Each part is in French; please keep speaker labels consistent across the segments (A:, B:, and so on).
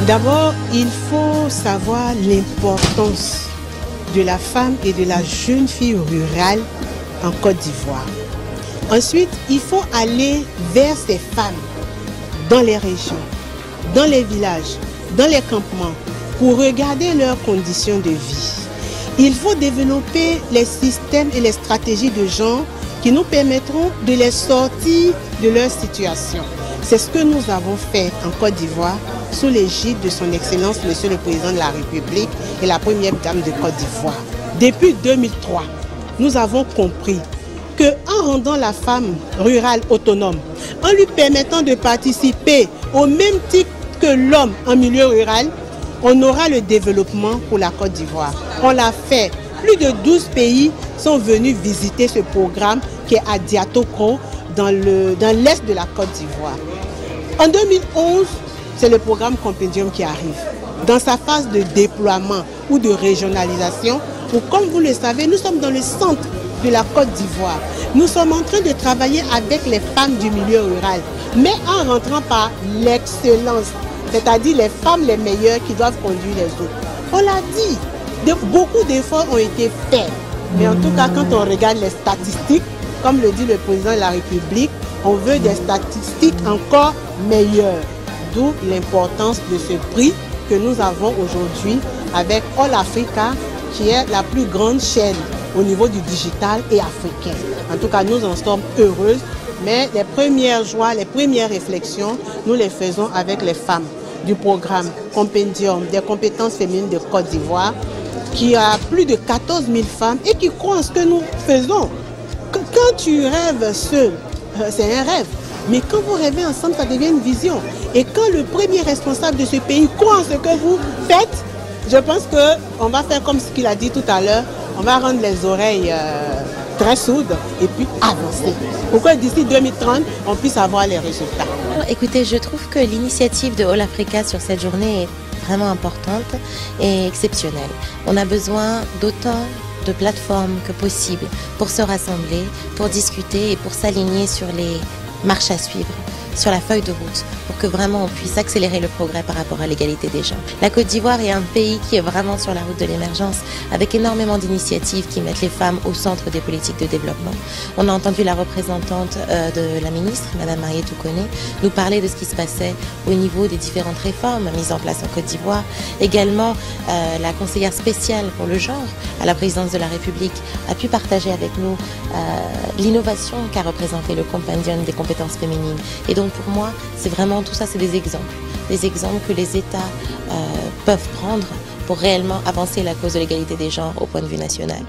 A: D'abord, il faut savoir l'importance de la femme et de la jeune fille rurale en Côte d'Ivoire. Ensuite, il faut aller vers ces femmes dans les régions, dans les villages, dans les campements, pour regarder leurs conditions de vie. Il faut développer les systèmes et les stratégies de genre qui nous permettront de les sortir de leur situation. C'est ce que nous avons fait en Côte d'Ivoire sous l'égide de son Excellence, Monsieur le Président de la République et la Première Dame de Côte d'Ivoire. Depuis 2003, nous avons compris qu'en rendant la femme rurale autonome, en lui permettant de participer au même titre que l'homme en milieu rural, on aura le développement pour la Côte d'Ivoire. On l'a fait. Plus de 12 pays sont venus visiter ce programme qui est à Diatoko, dans l'est de la Côte d'Ivoire. En 2011, c'est le programme Compendium qui arrive, dans sa phase de déploiement ou de régionalisation, où, comme vous le savez, nous sommes dans le centre de la Côte d'Ivoire. Nous sommes en train de travailler avec les femmes du milieu rural, mais en rentrant par l'excellence, c'est-à-dire les femmes les meilleures qui doivent conduire les autres. On l'a dit, beaucoup d'efforts ont été faits, mais en tout cas, quand on regarde les statistiques, comme le dit le Président de la République, on veut des statistiques encore meilleures. D'où l'importance de ce prix que nous avons aujourd'hui avec All Africa, qui est la plus grande chaîne au niveau du digital et africain. En tout cas, nous en sommes heureuses, mais les premières joies, les premières réflexions, nous les faisons avec les femmes du programme Compendium des compétences féminines de Côte d'Ivoire, qui a plus de 14 000 femmes et qui croient en ce que nous faisons. Quand tu rêves seul, c'est un rêve. Mais quand vous rêvez ensemble, ça devient une vision. Et quand le premier responsable de ce pays croit en ce que vous faites, je pense qu'on va faire comme ce qu'il a dit tout à l'heure. On va rendre les oreilles très sourdes et puis avancer. Pour que d'ici 2030, on puisse avoir les résultats.
B: Écoutez, je trouve que l'initiative de All Africa sur cette journée est vraiment importante et exceptionnelle. On a besoin d'autant de plateformes que possible pour se rassembler, pour discuter et pour s'aligner sur les marches à suivre, sur la feuille de route, pour que vraiment on puisse accélérer le progrès par rapport à l'égalité des genres. La Côte d'Ivoire est un pays qui est vraiment sur la route de l'émergence, avec énormément d'initiatives qui mettent les femmes au centre des politiques de développement. On a entendu la représentante de la ministre, Madame Mariétou Koné, nous parler de ce qui se passait au niveau des différentes réformes mises en place en Côte d'Ivoire. Également, la conseillère spéciale pour le genre à la présidence de la République a pu partager avec nous l'innovation qu'a représenté le Compendium des compétences féminines. Et donc pour moi, c'est vraiment tout ça, c'est des exemples que les États peuvent prendre pour réellement avancer la cause de l'égalité des genres au point de vue national.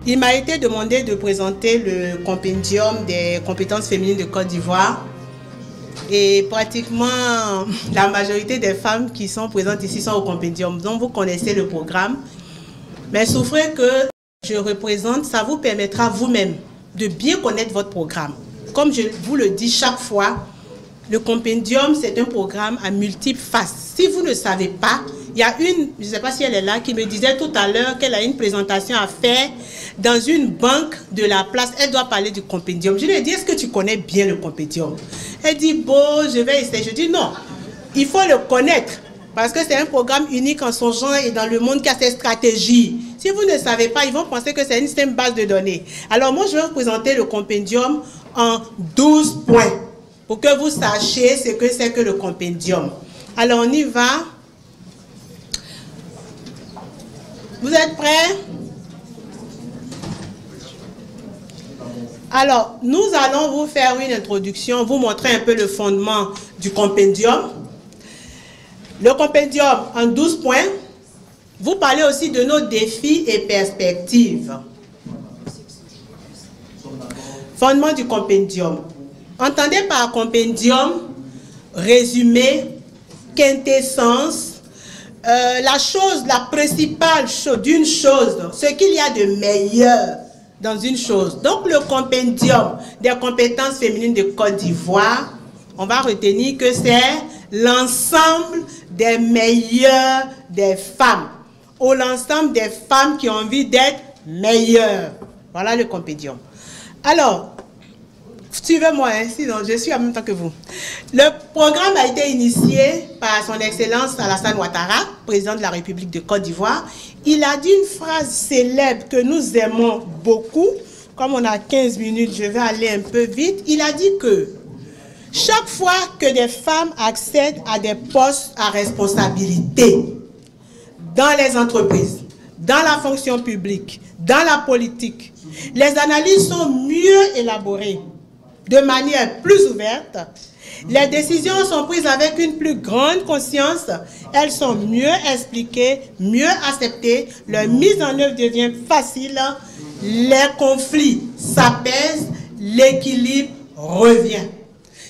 A: Il m'a été demandé de présenter le Compendium des compétences féminines de Côte d'Ivoire. Et pratiquement la majorité des femmes qui sont présentes ici sont au Compendium. Donc vous connaissez le programme. Mais souffrez que je représente, ça vous permettra vous-même de bien connaître votre programme. Comme je vous le dis chaque fois, le Compendium, c'est un programme à multiples faces. Si vous ne savez pas, il y a une, je ne sais pas si elle est là, qui me disait tout à l'heure qu'elle a une présentation à faire dans une banque de la place. Elle doit parler du Compendium. Je lui ai dit, est-ce que tu connais bien le Compendium? Elle dit, bon, je vais essayer. Je dis, non, il faut le connaître. Parce que c'est un programme unique en son genre et dans le monde qui a ses stratégies. Si vous ne savez pas, ils vont penser que c'est une simple base de données. Alors moi, je vais vous présenter le Compendium en 12 points pour que vous sachiez ce que c'est que le Compendium. Alors on y va. Vous êtes prêts? Alors, nous allons vous faire une introduction, vous montrer un peu le fondement du Compendium. Le Compendium en 12 points. Vous parlez aussi de nos défis et perspectives. Fondement du Compendium. Entendez par Compendium, résumé, quintessence, la principale chose d'une chose, ce qu'il y a de meilleur dans une chose. Donc le Compendium des compétences féminines de Côte d'Ivoire, on va retenir que c'est l'ensemble des meilleures des femmes, ou l'ensemble des femmes qui ont envie d'être meilleures. Voilà le Compendium. Alors, Suivez-moi, hein, sinon je suis en même temps que vous. Le programme a été initié par son Excellence Alassane Ouattara, président de la République de Côte d'Ivoire. Il a dit une phrase célèbre que nous aimons beaucoup. Comme on a 15 minutes, je vais aller un peu vite. Il a dit que chaque fois que des femmes accèdent à des postes à responsabilité dans les entreprises, dans la fonction publique, dans la politique, les analyses sont mieux élaborées, de manière plus ouverte. Les décisions sont prises avec une plus grande conscience. Elles sont mieux expliquées, mieux acceptées. Leur mise en œuvre devient facile. Les conflits s'apaisent, l'équilibre revient.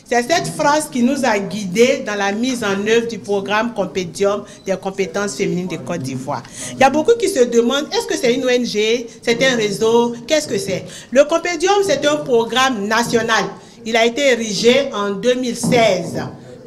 A: C'est cette phrase qui nous a guidés dans la mise en œuvre du programme Compédium des compétences féminines de Côte d'Ivoire. Il y a beaucoup qui se demandent, est-ce que c'est une ONG, c'est un réseau, qu'est-ce que c'est? Le Compédium, c'est un programme national. Il a été érigé en 2016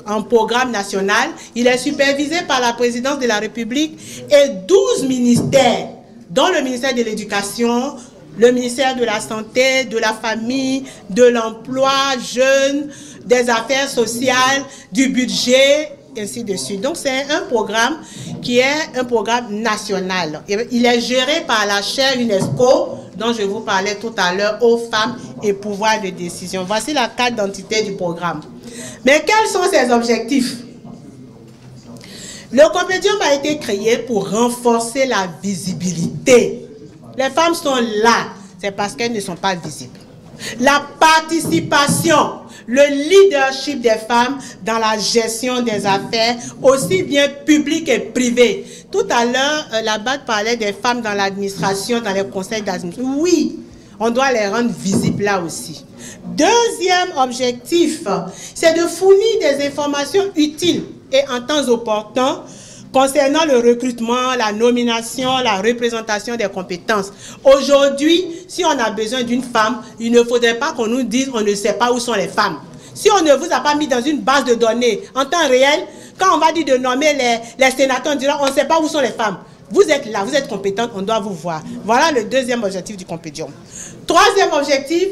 A: en programme national. Il est supervisé par la présidence de la République et 12 ministères, dont le ministère de l'Éducation, le ministère de la Santé, de la Famille, de l'Emploi, Jeunes, des Affaires sociales, du budget, ainsi de suite. Donc c'est un programme qui est un programme national. Il est géré par la chaire UNESCO, dont je vous parlais tout à l'heure, aux femmes et pouvoir de décision. Voici la carte d'identité du programme. Mais quels sont ses objectifs? Le Compédium a été créé pour renforcer la visibilité. Les femmes sont là, c'est parce qu'elles ne sont pas visibles. La participation, le leadership des femmes dans la gestion des affaires, aussi bien publiques et privées. Tout à l'heure, la BAD parlait des femmes dans l'administration, dans les conseils d'administration. Oui, on doit les rendre visibles là aussi. Deuxième objectif, c'est de fournir des informations utiles et en temps opportun concernant le recrutement, la nomination, la représentation des compétences. Aujourd'hui, si on a besoin d'une femme, il ne faudrait pas qu'on nous dise on ne sait pas où sont les femmes. Si on ne vous a pas mis dans une base de données en temps réel, quand on va dire de nommer les sénateurs, on dira on ne sait pas où sont les femmes. Vous êtes là, vous êtes compétente, on doit vous voir. Voilà le deuxième objectif du Compédium. Troisième objectif,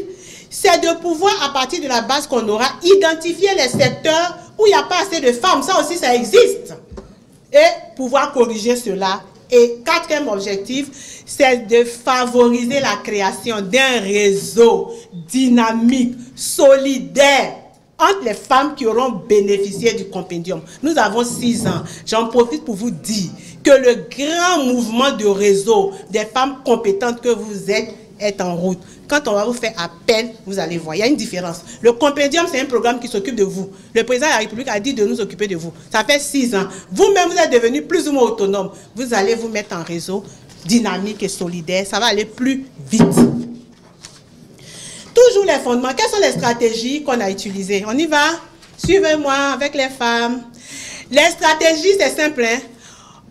A: c'est de pouvoir, à partir de la base qu'on aura, identifier les secteurs où il n'y a pas assez de femmes. Ça aussi, ça existe. Et pouvoir corriger cela. Et quatrième objectif, c'est de favoriser la création d'un réseau dynamique, solidaire, entre les femmes qui auront bénéficié du Compédium. Nous avons 6 ans. J'en profite pour vous dire que le grand mouvement de réseau des femmes compétentes que vous êtes est en route. Quand on va vous faire appel, vous allez voir. Il y a une différence. Le Compédium, c'est un programme qui s'occupe de vous. Le président de la République a dit de nous occuper de vous. Ça fait 6 ans. Vous-même, vous êtes devenu plus ou moins autonome. Vous allez vous mettre en réseau dynamique et solidaire. Ça va aller plus vite. Toujours les fondements. Quelles sont les stratégies qu'on a utilisées? On y va? Suivez-moi avec les femmes. Les stratégies, c'est simple. Hein?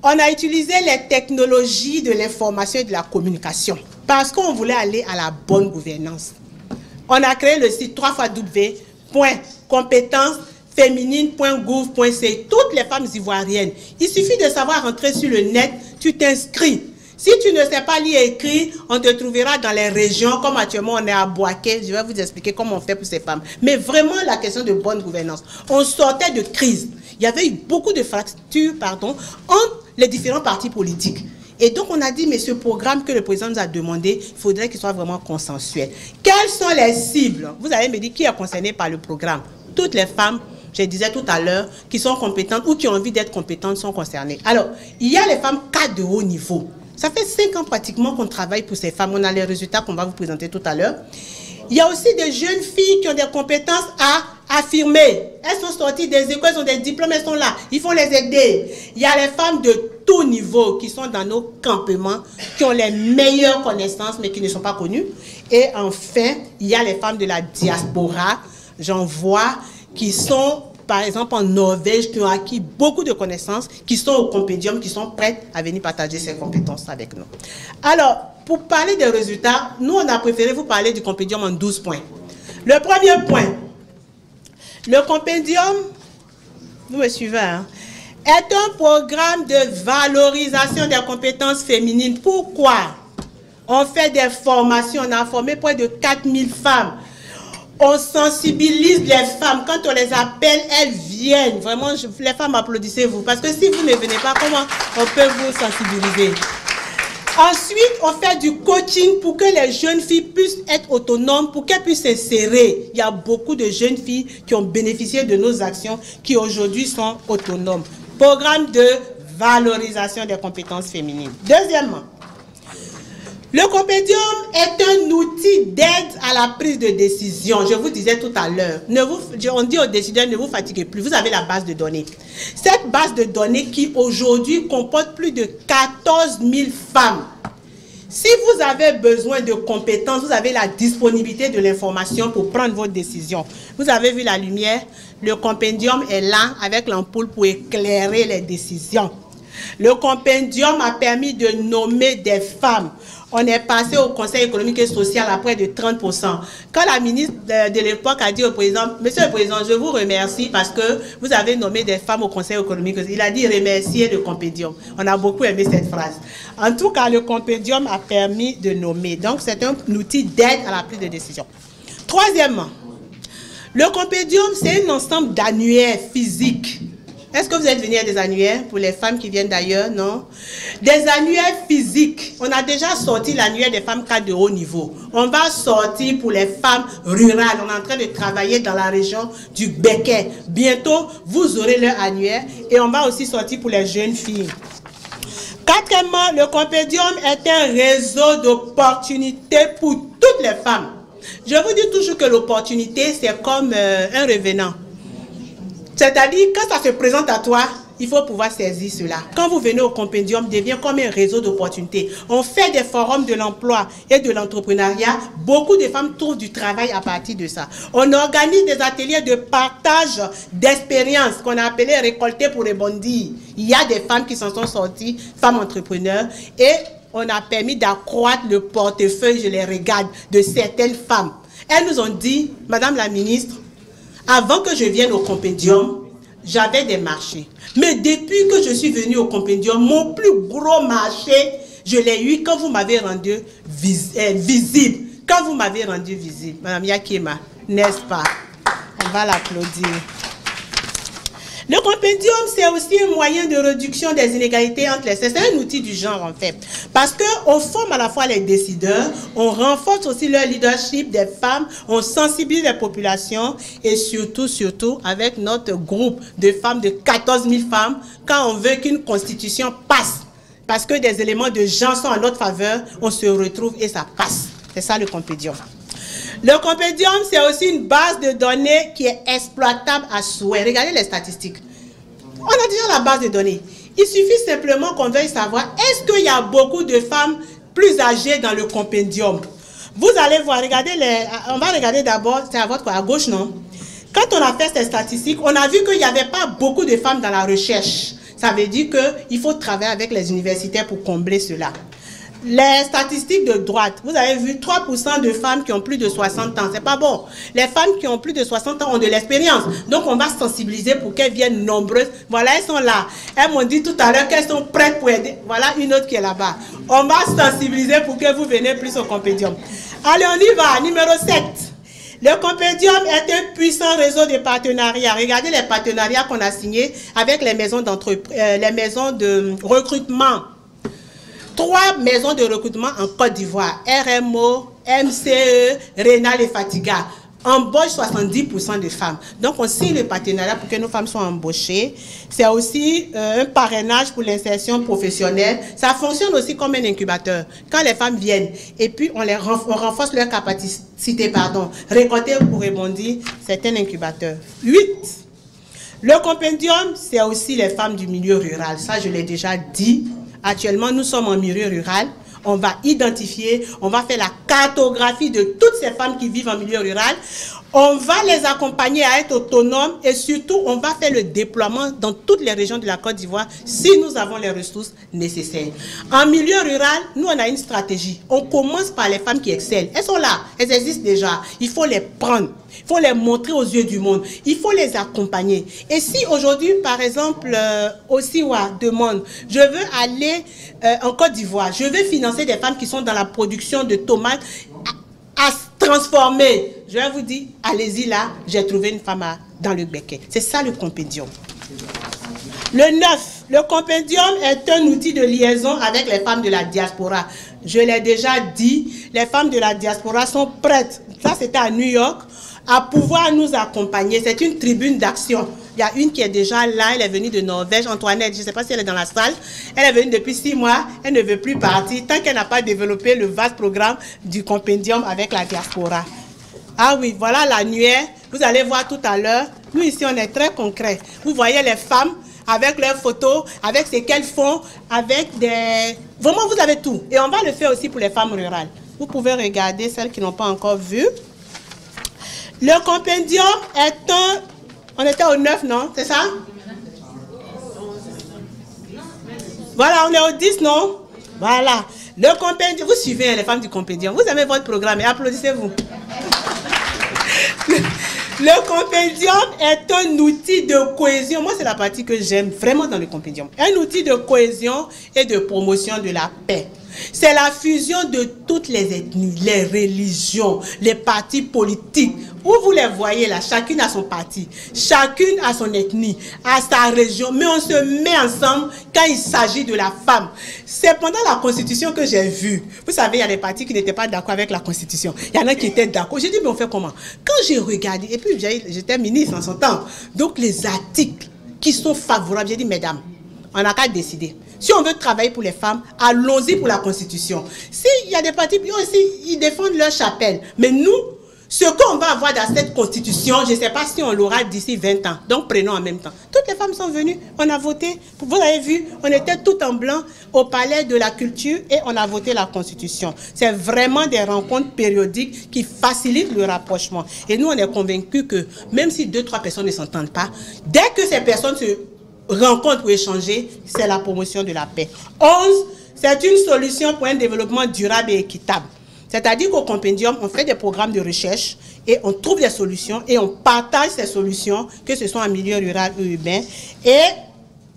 A: On a utilisé les technologies de l'information et de la communication parce qu'on voulait aller à la bonne gouvernance. On a créé le site www.compétencesféminines.gouv.c. Toutes les femmes ivoiriennes. Il suffit de savoir rentrer sur le net, tu t'inscris. Si tu ne sais pas lire et écrire, on te trouvera dans les régions, comme actuellement on est à Boaké. Je vais vous expliquer comment on fait pour ces femmes. Mais vraiment, la question de bonne gouvernance. On sortait de crise. Il y avait eu beaucoup de fractures, entre les différents partis politiques. Et donc, on a dit, mais ce programme que le président nous a demandé, il faudrait qu'il soit vraiment consensuel. Quelles sont les cibles? Vous allez me dire qui est concerné par le programme? Toutes les femmes, je disais tout à l'heure, qui sont compétentes ou qui ont envie d'être compétentes sont concernées. Alors, il y a les femmes cadres de haut niveau. Ça fait 5 ans pratiquement qu'on travaille pour ces femmes. On a les résultats qu'on va vous présenter tout à l'heure. Il y a aussi des jeunes filles qui ont des compétences à affirmer. Elles sont sorties des écoles, elles ont des diplômes, elles sont là. Il faut les aider. Il y a les femmes de tout niveau qui sont dans nos campements, qui ont les meilleures connaissances, mais qui ne sont pas connues. Et enfin, il y a les femmes de la diaspora, j'en vois, qui sont, par exemple, en Norvège, qui ont acquis beaucoup de connaissances, qui sont au Compédium, qui sont prêtes à venir partager ces compétences avec nous. Alors, pour parler des résultats, nous, on a préféré vous parler du Compédium en 12 points. Le premier point, le Compédium, vous me suivez, hein, est un programme de valorisation des compétences féminines. Pourquoi? On fait des formations, on a formé près de 4000 femmes. On sensibilise les femmes. Quand on les appelle, elles viennent. Vraiment, les femmes, applaudissez-vous. Parce que si vous ne venez pas, comment on peut vous sensibiliser? Ensuite, on fait du coaching pour que les jeunes filles puissent être autonomes, pour qu'elles puissent s'insérer. Il y a beaucoup de jeunes filles qui ont bénéficié de nos actions, qui aujourd'hui sont autonomes. Programme de valorisation des compétences féminines. Deuxièmement, le compendium est un outil d'aide à la prise de décision. Je vous disais tout à l'heure, on dit aux décideurs, ne vous fatiguez plus, vous avez la base de données. Cette base de données qui aujourd'hui comporte plus de 14 000 femmes. Si vous avez besoin de compétences, vous avez la disponibilité de l'information pour prendre votre décision. Vous avez vu la lumière, le compendium est là avec l'ampoule pour éclairer les décisions. Le compendium a permis de nommer des femmes. On est passé au Conseil économique et social à près de 30%. Quand la ministre de l'époque a dit au président, Monsieur le Président, je vous remercie parce que vous avez nommé des femmes au Conseil économique. Il a dit remercier le compendium. On a beaucoup aimé cette phrase. En tout cas, le compendium a permis de nommer. Donc, c'est un outil d'aide à la prise de décision. Troisièmement, le compendium, c'est un ensemble d'annuaires physiques. Est-ce que vous êtes venus à des annuaires pour les femmes qui viennent d'ailleurs? Non. Des annuaires physiques. On a déjà sorti l'annuaire des femmes cadres de haut niveau. On va sortir pour les femmes rurales. On est en train de travailler dans la région du Béquet. Bientôt, vous aurez leur annuaire et on va aussi sortir pour les jeunes filles. Quatrièmement, le compendium est un réseau d'opportunités pour toutes les femmes. Je vous dis toujours que l'opportunité, c'est comme un revenant. C'est-à-dire, quand ça se présente à toi, il faut pouvoir saisir cela. Quand vous venez au compendium, devient comme un réseau d'opportunités. On fait des forums de l'emploi et de l'entrepreneuriat. Beaucoup de femmes trouvent du travail à partir de ça. On organise des ateliers de partage d'expériences qu'on a appelés récolter pour rebondir. Il y a des femmes qui s'en sont sorties, femmes entrepreneurs, et on a permis d'accroître le portefeuille, je les regarde, de certaines femmes. Elles nous ont dit, Madame la ministre, avant que je vienne au compendium, j'avais des marchés. Mais depuis que je suis venue au compendium, mon plus gros marché, je l'ai eu quand vous m'avez rendu visible. Quand vous m'avez rendu visible, Madame Yakema, n'est-ce pas? On va l'applaudir. Le compendium, c'est aussi un moyen de réduction des inégalités entre les sexes. C'est un outil du genre, en fait. Parce qu'on forme à la fois les décideurs, on renforce aussi leur leadership des femmes, on sensibilise les populations et surtout, avec notre groupe de femmes, de 14 000 femmes, quand on veut qu'une constitution passe, parce que des éléments de genre sont en notre faveur, on se retrouve et ça passe. C'est ça le compendium. Le compendium, c'est aussi une base de données qui est exploitable à souhait. Regardez les statistiques. On a déjà la base de données. Il suffit simplement qu'on veuille savoir, est-ce qu'il y a beaucoup de femmes plus âgées dans le compendium? Vous allez voir, regardez on va regarder d'abord, c'est à votre à gauche, non? Quand on a fait ces statistiques, on a vu qu'il n'y avait pas beaucoup de femmes dans la recherche. Ça veut dire qu'il faut travailler avec les universitaires pour combler cela. Les statistiques de droite, vous avez vu 3% de femmes qui ont plus de 60 ans. C'est pas bon. Les femmes qui ont plus de 60 ans ont de l'expérience. Donc, on va sensibiliser pour qu'elles viennent nombreuses. Voilà, elles sont là. Elles m'ont dit tout à l'heure qu'elles sont prêtes pour aider. Voilà une autre qui est là-bas. On va sensibiliser pour que vous venez plus au compendium. Allez, on y va. Numéro 7. Le compendium est un puissant réseau de partenariats. Regardez les partenariats qu'on a signés avec les maisons les maisons de recrutement. 3 maisons de recrutement en Côte d'Ivoire, RMO, MCE, Rénal et Fatiga, embauchent 70% de femmes. Donc, on signe le partenariat pour que nos femmes soient embauchées. C'est aussi un parrainage pour l'insertion professionnelle. Ça fonctionne aussi comme un incubateur. Quand les femmes viennent, et puis on renforce leur capacité, récolter pour rebondir, c'est un incubateur. 8. Le compendium, c'est aussi les femmes du milieu rural. Ça, je l'ai déjà dit. Actuellement, nous sommes en milieu rural. On va identifier, on va faire la cartographie de toutes ces femmes qui vivent en milieu rural. On va les accompagner à être autonomes et surtout, on va faire le déploiement dans toutes les régions de la Côte d'Ivoire si nous avons les ressources nécessaires. En milieu rural, nous, on a une stratégie. On commence par les femmes qui excellent. Elles sont là, elles existent déjà. Il faut les prendre. Il faut les montrer aux yeux du monde. Il faut les accompagner. Et si aujourd'hui, par exemple, Osiwa demande, je veux aller en Côte d'Ivoire, je veux financer des femmes qui sont dans la production de tomates à transformer je vais vous dire, allez-y là, j'ai trouvé une femme dans le Béquet. C'est ça le compendium. Le 9, le compendium est un outil de liaison avec les femmes de la diaspora. Je l'ai déjà dit, les femmes de la diaspora sont prêtes, ça c'était à New York, à pouvoir nous accompagner. C'est une tribune d'action. Il y a une qui est déjà là, elle est venue de Norvège, Antoinette, je ne sais pas si elle est dans la salle. Elle est venue depuis 6 mois, elle ne veut plus partir tant qu'elle n'a pas développé le vaste programme du compendium avec la diaspora. Ah oui, voilà l'annuaire, vous allez voir tout à l'heure. Nous ici, on est très concret. Vous voyez les femmes avec leurs photos, avec ce qu'elles font, avec des... Vraiment, vous avez tout. Et on va le faire aussi pour les femmes rurales. Vous pouvez regarder celles qui n'ont pas encore vu. Le compendium est un... On était au 9, non? C'est ça? Voilà, on est au 10, non? Voilà. Le compendium... Vous suivez les femmes du compendium. Vous aimez votre programme et applaudissez-vous. Le compendium est un outil de cohésion. Moi, c'est la partie que j'aime vraiment dans le compendium. Un outil de cohésion et de promotion de la paix. C'est la fusion de toutes les ethnies, les religions, les partis politiques. Où vous les voyez là, chacune a son parti, chacune a son ethnie, a sa région, mais on se met ensemble quand il s'agit de la femme. C'est pendant la Constitution que j'ai vu. Vous savez, il y a des partis qui n'étaient pas d'accord avec la Constitution. Il y en a qui étaient d'accord. J'ai dit, mais on fait comment? Quand j'ai regardé, et puis j'étais ministre en son temps, donc les articles qui sont favorables, j'ai dit, mesdames, on n'a qu'à décider. Si on veut travailler pour les femmes, allons-y pour la Constitution. S'il y a des partis, aussi, ils défendent leur chapelle. Mais nous, ce qu'on va avoir dans cette Constitution, je ne sais pas si on l'aura d'ici 20 ans. Donc, prenons en même temps. Toutes les femmes sont venues, on a voté. Vous avez vu, on était tout en blanc au Palais de la Culture et on a voté la Constitution. C'est vraiment des rencontres périodiques qui facilitent le rapprochement. Et nous, on est convaincus que même si 2-3 personnes ne s'entendent pas, dès que ces personnes se rencontrent pour échanger, c'est la promotion de la paix. 11, c'est une solution pour un développement durable et équitable. C'est-à-dire qu'au compendium, on fait des programmes de recherche et on trouve des solutions et on partage ces solutions, que ce soit en milieu rural ou urbain, et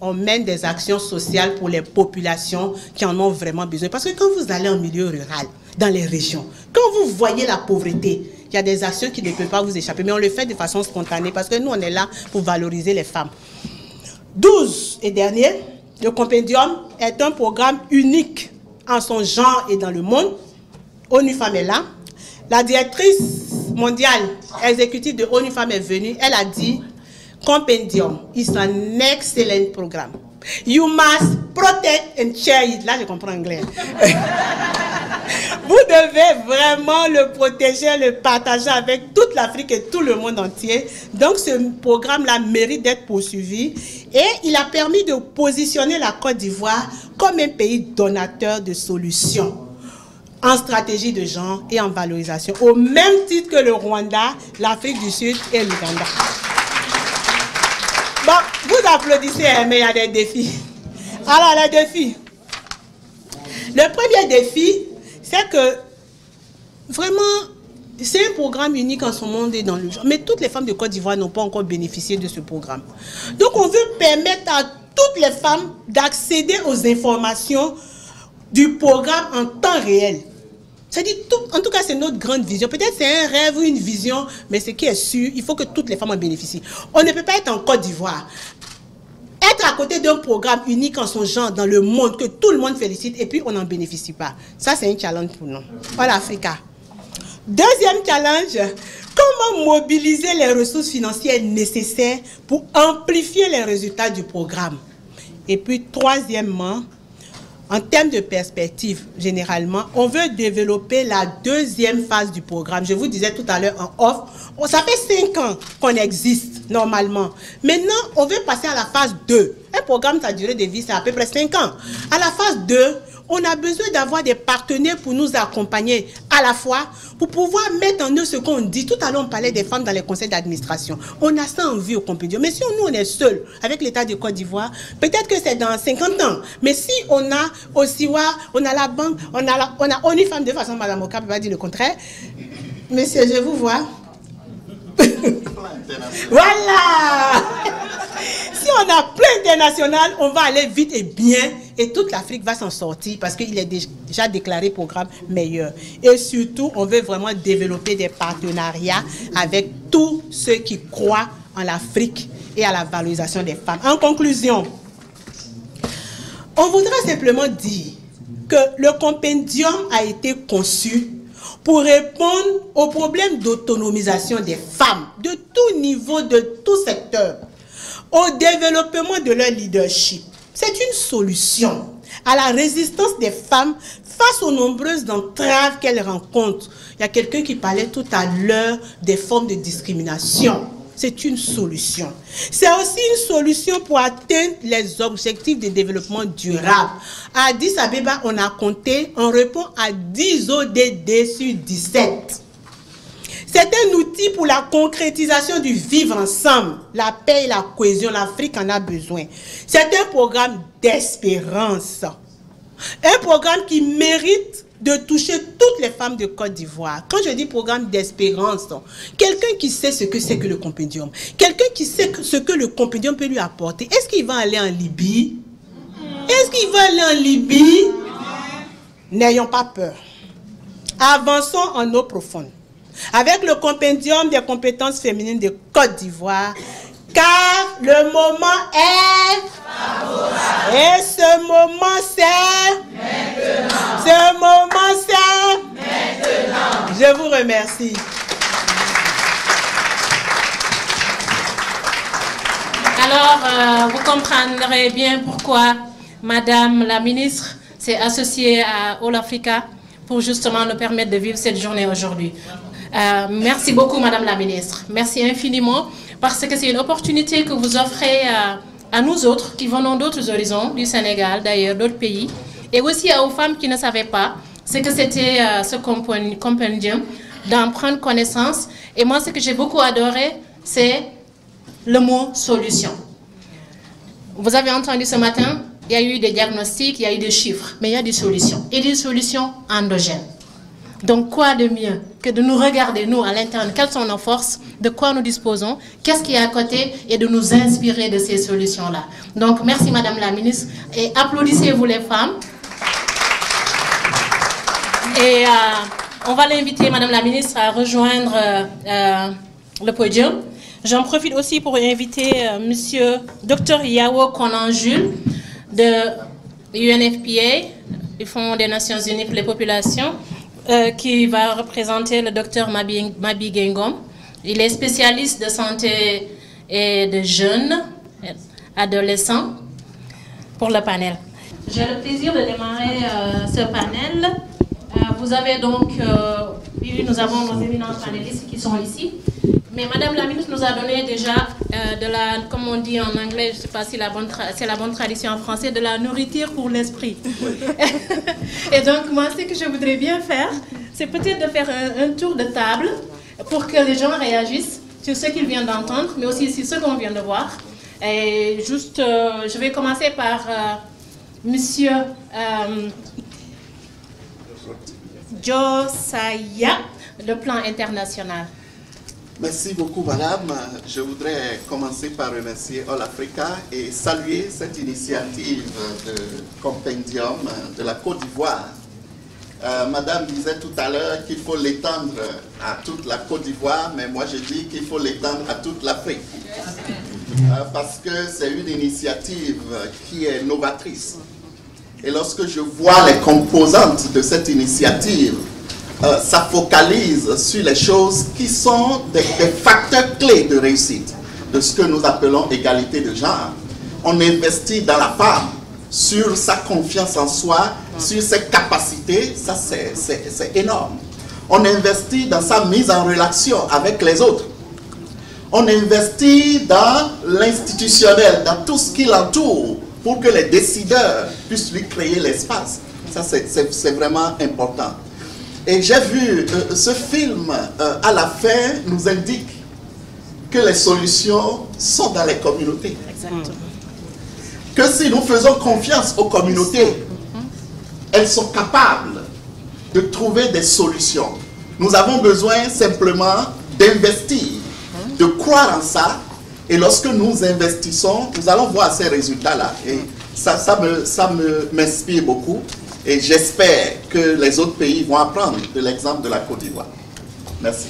A: on mène des actions sociales pour les populations qui en ont vraiment besoin. Parce que quand vous allez en milieu rural, dans les régions, quand vous voyez la pauvreté, il y a des actions qui ne peuvent pas vous échapper, mais on le fait de façon spontanée parce que nous, on est là pour valoriser les femmes. 12 et dernier, le compendium est un programme unique en son genre et dans le monde. ONU Femmes est là. La directrice mondiale exécutive de ONU Femmes est venue. Elle a dit, compendium is an excellent programme. You must protect and share it. Là, je comprends anglais. Vous devez vraiment le protéger, le partager avec toute l'Afrique et tout le monde entier. Donc, ce programme-là mérite d'être poursuivi. Et il a permis de positionner la Côte d'Ivoire comme un pays donateur de solutions en stratégie de genre et en valorisation, au même titre que le Rwanda, l'Afrique du Sud et l'Ouganda. Bon, vous applaudissez, mais il y a des défis. Alors, les défis. Le premier défi, c'est que vraiment, c'est un programme unique en son monde et dans le genre. Mais toutes les femmes de Côte d'Ivoire n'ont pas encore bénéficié de ce programme. Donc, on veut permettre à toutes les femmes d'accéder aux informations du programme en temps réel. C'est-à-dire, en tout cas, c'est notre grande vision. Peut-être c'est un rêve ou une vision, mais ce qui est sûr, il faut que toutes les femmes en bénéficient. On ne peut pas être en Côte d'Ivoire, être à côté d'un programme unique en son genre dans le monde, que tout le monde félicite, et puis on n'en bénéficie pas. Ça, c'est un challenge pour nous. Voilà, Africa. Deuxième challenge, comment mobiliser les ressources financières nécessaires pour amplifier les résultats du programme. Et puis, troisièmement, en termes de perspective, généralement, on veut développer la deuxième phase du programme. Je vous disais tout à l'heure en off, ça fait 5 ans qu'on existe normalement. Maintenant, on veut passer à la phase 2. Un programme, sa durée de vie, c'est à peu près 5 ans. À la phase 2, on a besoin d'avoir des partenaires pour nous accompagner à la fois, pour pouvoir mettre en œuvre ce qu'on dit. Tout à l'heure, on parlait des femmes dans les conseils d'administration. On a ça en vue au compendium. Mais si nous, on est seuls avec l'État de Côte d'Ivoire, peut-être que c'est dans 50 ans. Mais si on a Osiwa, on a la banque, on a ONU Femmes, de façon, Madame Oka ne peut pas dire le contraire. Monsieur, je vous vois. Voilà. Si on a plein international, on va aller vite et bien et toute l'Afrique va s'en sortir parce qu'il est déjà déclaré programme meilleur. Et surtout, on veut vraiment développer des partenariats avec tous ceux qui croient en l'Afrique et à la valorisation des femmes. En conclusion, on voudrait simplement dire que le compendium a été conçu pour répondre aux problèmes d'autonomisation des femmes de tout niveau, de tout secteur, au développement de leur leadership. C'est une solution à la résistance des femmes face aux nombreuses entraves qu'elles rencontrent. Il y a quelqu'un qui parlait tout à l'heure des formes de discrimination. C'est une solution. C'est aussi une solution pour atteindre les objectifs de développement durable. À Addis Abeba, on a compté, on répond à 10 ODD sur 17. C'est un outil pour la concrétisation du vivre ensemble, la paix et la cohésion. L'Afrique en a besoin. C'est un programme d'espérance. Un programme qui mérite de toucher toutes les femmes de Côte d'Ivoire. Quand je dis programme d'espérance, quelqu'un qui sait ce que c'est que le compendium, quelqu'un qui sait ce que le compendium peut lui apporter, est-ce qu'il va aller en Libye? Est-ce qu'il va aller en Libye? N'ayons pas peur. Avançons en eau profonde avec le compendium des compétences féminines de Côte d'Ivoire, car le moment est favorable. Et ce moment c'est maintenant. Ce moment c'est maintenant. Je vous remercie.
C: Alors, vous comprendrez bien pourquoi Madame la ministre s'est associée à All Africa pour justement nous permettre de vivre cette journée aujourd'hui. Merci beaucoup, Madame la ministre. Merci infiniment, parce que c'est une opportunité que vous offrez à nous autres qui venons d'autres horizons, du Sénégal, d'ailleurs, d'autres pays, et aussi aux femmes qui ne savaient pas ce que c'était ce compendium, d'en prendre connaissance. Et moi, ce que j'ai beaucoup adoré, c'est le mot solution. Vous avez entendu ce matin, il y a eu des diagnostics, il y a eu des chiffres, mais il y a des solutions, et des solutions endogènes. Donc, quoi de mieux que de nous regarder, nous, à l'interne, quelles sont nos forces, de quoi nous disposons, qu'est-ce qui est à côté, et de nous inspirer de ces solutions-là. Donc, merci Madame la ministre, et applaudissez-vous les femmes. Et on va l'inviter, Madame la ministre, à rejoindre le podium. J'en profite aussi pour inviter Monsieur Dr Yao Konan Jules de UNFPA, du Fonds des Nations Unies pour les populations, qui va représenter le docteur Mabi Gengom. Il est spécialiste de santé et de jeunes, adolescents, pour le panel. J'ai le plaisir de démarrer ce panel. Vous avez donc, nous avons nos éminents panélistes qui sont ici. Mais Madame la ministre nous a donné déjà de la, comme on dit en anglais, je ne sais pas si c'est la bonne tradition en français, de la nourriture pour l'esprit. Et donc moi, ce que je voudrais bien faire, c'est peut-être de faire un tour de table pour que les gens réagissent sur ce qu'ils viennent d'entendre, mais aussi sur ce qu'on vient de voir. Et juste, je vais commencer par Monsieur Josiah, le plan international.
D: Merci beaucoup, Madame. Je voudrais commencer par remercier All Africa et saluer cette initiative de compendium de la Côte d'Ivoire. Madame disait tout à l'heure qu'il faut l'étendre à toute la Côte d'Ivoire, mais moi je dis qu'il faut l'étendre à toute l'Afrique. Parce que c'est une initiative qui est novatrice. Et lorsque je vois les composantes de cette initiative, ça focalise sur les choses qui sont des facteurs clés de réussite, de ce que nous appelons égalité de genre. On investit dans la femme, sur sa confiance en soi, sur ses capacités, ça c'est énorme. On investit dans sa mise en relation avec les autres. On investit dans l'institutionnel, dans tout ce qui l'entoure, pour que les décideurs puissent lui créer l'espace. Ça c'est vraiment important. Et j'ai vu ce film, à la fin, nous indique que les solutions sont dans les communautés.
C: Exactement.
D: Que si nous faisons confiance aux communautés, elles sont capables de trouver des solutions. Nous avons besoin simplement d'investir, de croire en ça. Et lorsque nous investissons, nous allons voir ces résultats-là. Et m'inspire beaucoup et j'espère que les autres pays vont apprendre de l'exemple de la Côte d'Ivoire. Merci.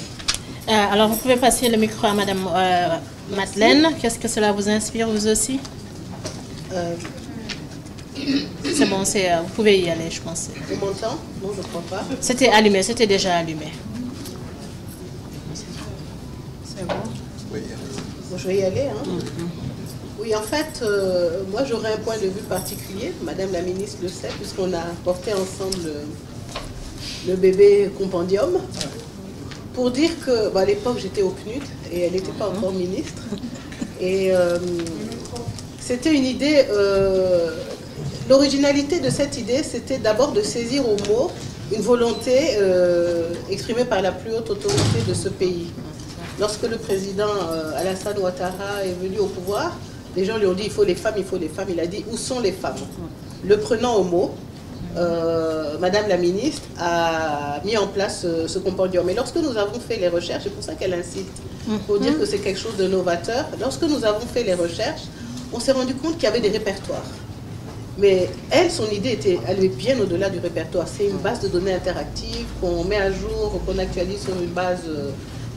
C: Alors, vous pouvez passer le micro à Madame Madeleine. Qu'est-ce que cela vous inspire, vous aussi? C'est bon, vous pouvez y aller, je pense.
A: On m'entend? Non, je ne crois pas.
C: C'était allumé, c'était déjà allumé. C'est bon?
D: Oui.
A: Bon, je vais y aller. Hein. Oui, en fait, moi j'aurais un point de vue particulier. Madame la ministre le sait, puisqu'on a porté ensemble le bébé compendium. Pour dire que, à l'époque, j'étais au PNUD et elle n'était pas encore ministre. Et c'était une idée... L'originalité de cette idée, c'était d'abord de saisir au mot une volonté exprimée par la plus haute autorité de ce pays. Lorsque le président Alassane Ouattara est venu au pouvoir, les gens lui ont dit il faut les femmes, il faut les femmes. Il a dit où sont les femmes? Le prenant au mot, Madame la ministre a mis en place ce compendium. Et lorsque nous avons fait les recherches, c'est pour ça qu'elle incite, pour dire que c'est quelque chose de novateur, lorsque nous avons fait les recherches, on s'est rendu compte qu'il y avait des répertoires. Mais elle, son idée allait bien au-delà du répertoire. C'est une base de données interactive qu'on met à jour, qu'on actualise sur une base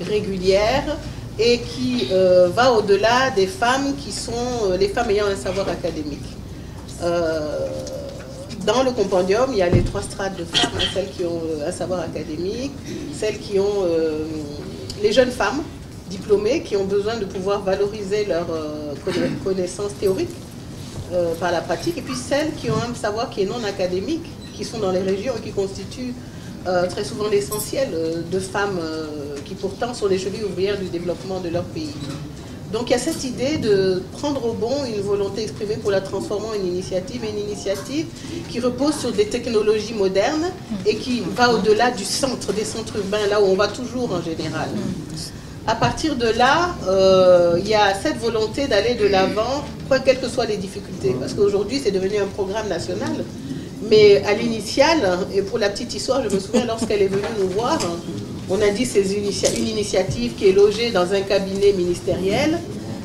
A: régulière et qui va au-delà des femmes qui sont les femmes ayant un savoir académique. Dans le compendium, il y a les 3 strates de femmes, celles qui ont un savoir académique, celles qui ont les jeunes femmes diplômées qui ont besoin de pouvoir valoriser leurs connaissances théoriques par la pratique, et puis celles qui ont un savoir qui est non académique, qui sont dans les régions et qui constituent très souvent l'essentiel de femmes qui pourtant sont les chevilles ouvrières du développement de leur pays. Donc il y a cette idée de prendre au bon une volonté exprimée pour la transformer en une initiative qui repose sur des technologies modernes et qui va au-delà du centre, des centres urbains, là où on va toujours en général. À partir de là, il y a cette volonté d'aller de l'avant, quelles que soient les difficultés. Parce qu'aujourd'hui, c'est devenu un programme national. Mais à l'initiale, et pour la petite histoire, je me souviens lorsqu'elle est venue nous voir, on a dit c'est une initiative qui est logée dans un cabinet ministériel.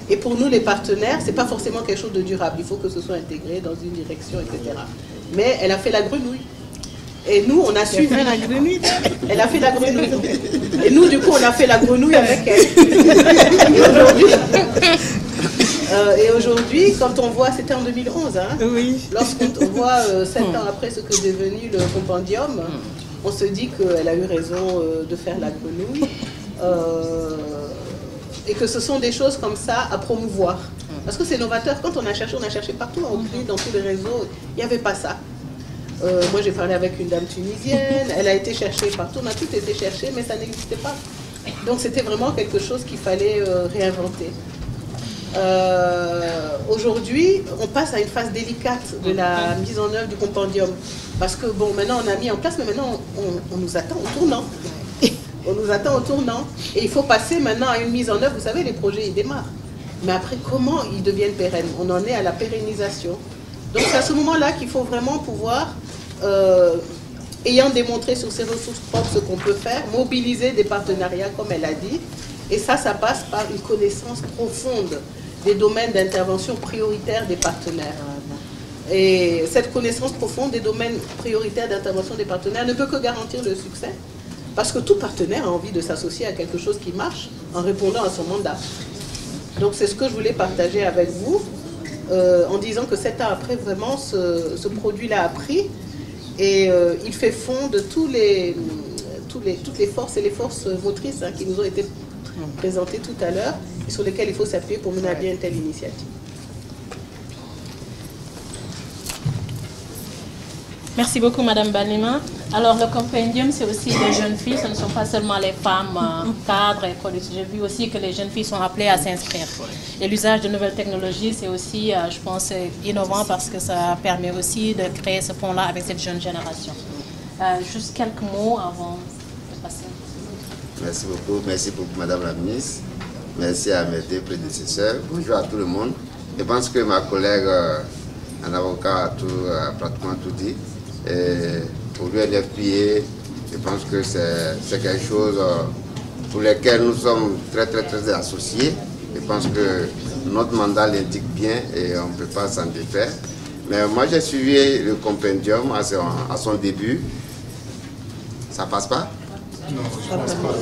A: Et pour nous, les partenaires, ce n'est pas forcément quelque chose de durable. Il faut que ce soit intégré dans une direction, etc. Mais elle a fait la grenouille. Et nous, on a suivi. Elle a fait la grenouille. Elle a fait la grenouille. Et nous, du coup, on a fait la grenouille avec elle. Et aujourd'hui, quand on voit, c'était en 2011, hein, oui. Lorsqu'on voit 7 ans après ce que est devenu le compendium, on se dit qu'elle a eu raison de faire la grenouille. Et que ce sont des choses comme ça à promouvoir. Parce que c'est novateur. Quand on a cherché partout, dans tous les réseaux, il n'y avait pas ça. Moi, j'ai parlé avec une dame tunisienne, elle a été cherchée partout, on a tout été cherché, mais ça n'existait pas. Donc, c'était vraiment quelque chose qu'il fallait réinventer. Aujourd'hui, on passe à une phase délicate de la mise en œuvre du compendium. Parce que, bon, maintenant, on a mis en place, mais maintenant, on nous attend au tournant. On nous attend au tournant. Et il faut passer maintenant à une mise en œuvre. Vous savez, les projets, ils démarrent. Mais après, comment ils deviennent pérennes? On en est à la pérennisation. Donc, c'est à ce moment-là qu'il faut vraiment pouvoir, ayant démontré sur ses ressources propres ce qu'on peut faire, mobiliser des partenariats, comme elle a dit. Et ça passe par une connaissance profonde des domaines d'intervention prioritaires des partenaires. Et cette connaissance profonde des domaines prioritaires d'intervention des partenaires ne peut que garantir le succès. Parce que tout partenaire a envie de s'associer à quelque chose qui marche en répondant à son mandat. Donc c'est ce que je voulais partager avec vous, en disant que 7 ans après, vraiment, ce produit-là a pris. Et il fait fond de toutes les forces et les forces motrices qui nous ont été présentées tout à l'heure et sur lesquelles il faut s'appuyer pour mener à bien une telle initiative.
C: Merci beaucoup, Madame Balima. Alors, le compendium, c'est aussi les jeunes filles, ce ne sont pas seulement les femmes cadres. J'ai vu aussi que les jeunes filles sont appelées à s'inscrire. Et l'usage de nouvelles technologies, c'est aussi, je pense, innovant parce que ça permet aussi de créer ce pont-là avec cette jeune génération. Juste quelques mots avant de passer.
E: Merci beaucoup, Madame la ministre. Merci à mes deux prédécesseurs. Bonjour à tout le monde. Je pense que ma collègue, un avocat, a pratiquement tout dit. Et pour l'UNFPA, je pense que c'est quelque chose pour lequel nous sommes très associés. Je pense que notre mandat l'indique bien et on ne peut pas s'en défaire. Mais moi, j'ai suivi le compendium à son début. Ça passe pas?
F: Non, je pense pas.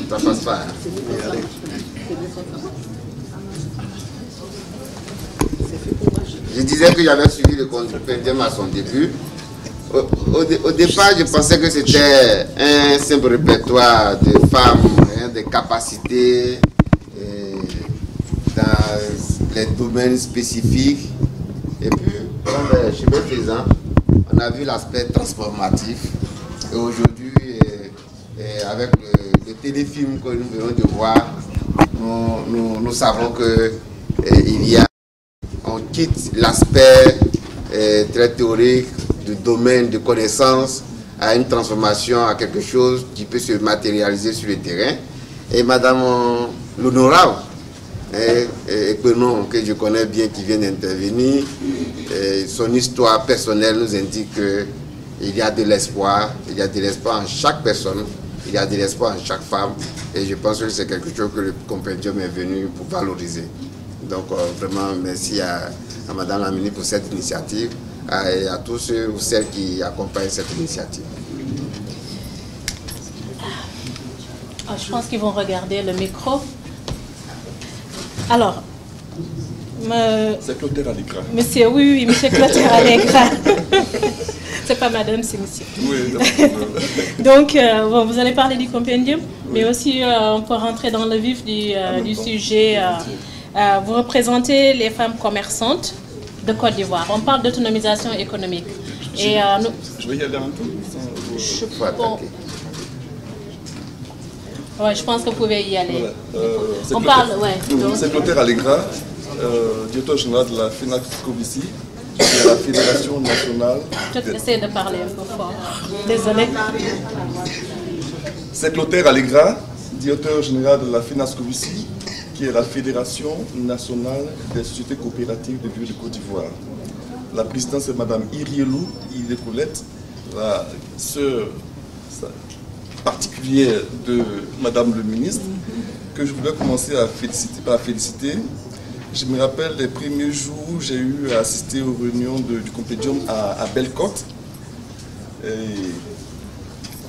E: Ça passe pas. Je disais que j'avais suivi le compendium à son début. Au départ, je pensais que c'était un simple répertoire de femmes, de capacités dans les domaines spécifiques. Et puis, comme je suis présent, on a vu l'aspect transformatif. Et aujourd'hui, avec le téléfilm que nous venons de voir, nous savons on quitte l'aspect très théorique du domaine de connaissance à une transformation, à quelque chose qui peut se matérialiser sur le terrain. Et Madame l'honorable, que je connais bien, qui vient d'intervenir, son histoire personnelle nous indique qu'il y a de l'espoir, il y a de l'espoir en chaque personne, il y a de l'espoir en chaque femme, et je pense que c'est quelque chose que le compendium est venu pour valoriser. Donc vraiment merci à Madame la ministre pour cette initiative et à tous ceux ou celles qui accompagnent cette initiative.
C: Je pense qu'ils vont regarder le micro. Alors,
F: c'est Clotaire Allegra.
C: Monsieur, oui, monsieur Clotaire Allegra. C'est pas madame, c'est monsieur.
F: Oui,
C: donc, bon, vous allez parler du compendium, mais aussi on peut rentrer dans le vif du sujet. Vous représentez les femmes commerçantes de Côte d'Ivoire. On parle d'autonomisation économique.
F: Je vais y aller un peu.
C: Ouais, je pense que vous pouvez y aller.
F: Voilà.
C: On parle, ouais.
F: C'est Clotaire Allegra, directeur général de la FENAC Covici, de la Fédération nationale.
C: Je vais essayer de parler un peu fort. Désolé.
F: C'est Clotaire Allegra, directeur général de la FENAC Covici, qui est la Fédération nationale des sociétés coopératives de bureau de Côte d'Ivoire. La présidente, c'est Mme Irielou Ilecolette, la sœur particulière de Mme le ministre, que je voulais commencer par féliciter. Je me rappelle les premiers jours où j'ai eu à assister aux réunions du compendium à Bellecote.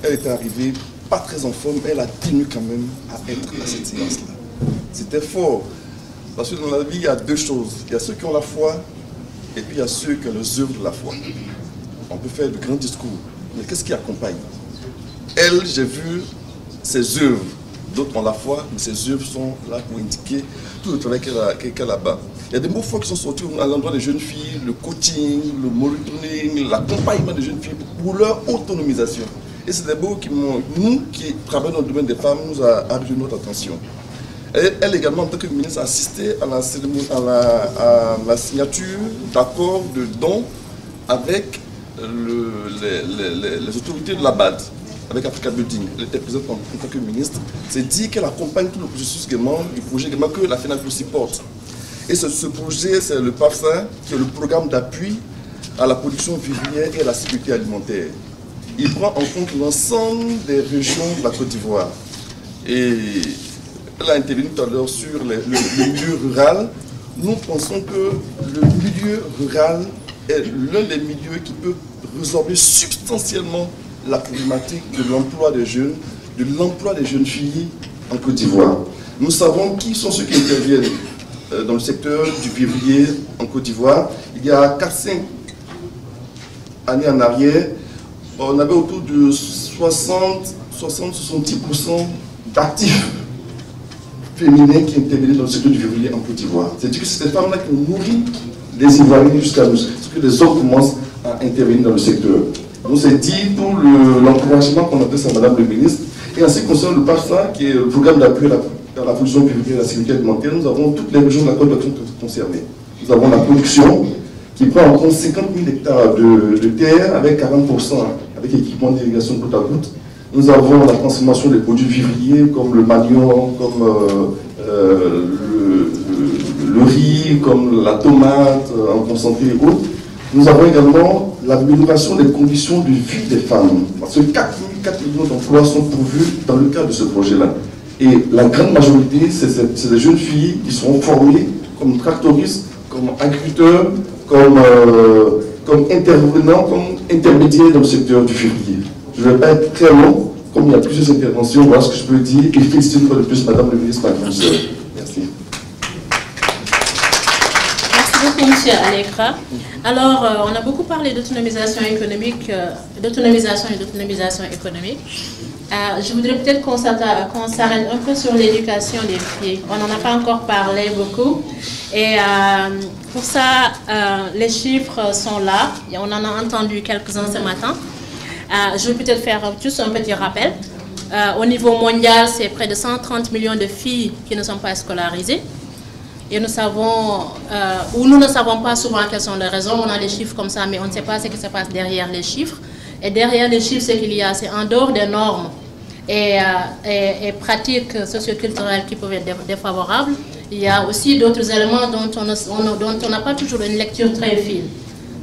F: Elle était arrivée pas très en forme, elle a tenu quand même à être à cette séance-là. C'était fort, parce que dans la vie, il y a deux choses. Il y a ceux qui ont la foi, et puis il y a ceux qui ont les œuvres de la foi. On peut faire de grands discours, mais qu'est-ce qui accompagne? Elle, j'ai vu ses œuvres. D'autres ont la foi, mais ses œuvres sont là pour indiquer tout le travail qu'elle a bas. Il y a des mots forts qui sont sortis à l'endroit des jeunes filles, le coaching, le monitoring, l'accompagnement des jeunes filles pour leur autonomisation. Et c'est des mots qui, nous, qui travaillons dans le domaine des femmes, nous a attiré notre attention. Elle également, en tant que ministre, a assisté à la cérémonie, à la signature d'accords de dons avec les autorités de la BAD, avec Africa Building. Elle était présente en tant que ministre. C'est dit qu'elle accompagne tout le processus également, du projet également que la FENAC aussi porte. Et ce projet, c'est le PAFSA, qui est le programme d'appui à la production vivrière et à la sécurité alimentaire. Il prend en compte l'ensemble des régions de la Côte d'Ivoire. Et elle a intervenu tout à l'heure sur le milieu rural. Nous pensons que le milieu rural est l'un des milieux qui peut résorber substantiellement la problématique de l'emploi des jeunes, de l'emploi des jeunes filles en Côte d'Ivoire. Nous savons qui sont ceux qui interviennent dans le secteur du vivrier en Côte d'Ivoire. Il y a 4-5 années en arrière, on avait autour de 60-70% d'actifs féminins qui intervenaient dans le secteur du vivrier en Côte d'Ivoire. C'est-à-dire que c'est ces femmes-là qui nourrissent les Ivoiriens jusqu'à nous. C'est que les hommes commencent à intervenir dans le secteur. Donc c'est dit pour l'encouragement qu'on adresse à Madame le ministre. Et en ce qui concerne le PAFSA, qui est le programme d'appui à la production vivrière et à la sécurité alimentaire, nous avons toutes les régions de la Côte d'Ivoire concernées. Nous avons la production qui prend en compte 50 000 hectares de terre avec 40% avec équipement d'irrigation goutte à goutte. Nous avons la transformation des produits vivriers comme le manioc, comme le riz, comme la tomate en concentré et autres. Nous avons également l'amélioration des conditions de vie des femmes. Parce que 4 millions d'emplois sont pourvus dans le cadre de ce projet-là. Et la grande majorité, c'est des jeunes filles qui seront formées comme tractoriste, comme agriculteur, comme intervenant, comme intermédiaire dans le secteur du février. Je ne vais pas être très long, comme il y a plusieurs interventions, voilà ce que je peux dire, et félicite une fois de plus Madame le ministre, ma grande sœur. Merci.
C: Merci beaucoup, M. Alekra. Alors, on a beaucoup parlé d'autonomisation économique, d'autonomisation et d'autonomisation économique. Je voudrais peut-être qu'on s'arrête un peu sur l'éducation des filles. On n'en a pas encore parlé beaucoup. Et pour ça, les chiffres sont là. Et on en a entendu quelques-uns ce matin. Je vais peut-être faire juste un petit rappel. Au niveau mondial, c'est près de 130 millions de filles qui ne sont pas scolarisées. Et nous savons, ou nous ne savons pas souvent quelles sont les raisons. On a les chiffres comme ça, mais on ne sait pas ce qui se passe derrière les chiffres. Et derrière les chiffres, ce qu'il y a, c'est en dehors des normes et pratiques socioculturelles qui peuvent être défavorables. Il y a aussi d'autres éléments dont on n'a pas toujours une lecture très fine.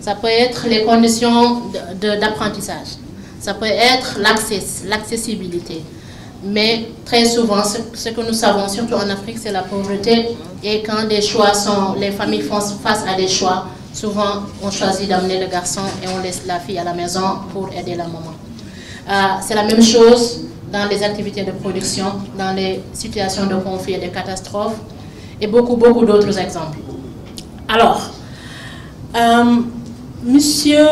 C: Ça peut être les conditions d'apprentissage. Ça peut être l'accessibilité. Mais très souvent, ce que nous savons, surtout en Afrique, c'est la pauvreté. Et quand des choix les familles font face à des choix, souvent on choisit d'amener le garçon et on laisse la fille à la maison pour aider la maman. C'est la même chose dans les activités de production, dans les situations de conflit et de catastrophes, et beaucoup d'autres exemples. Alors, Monsieur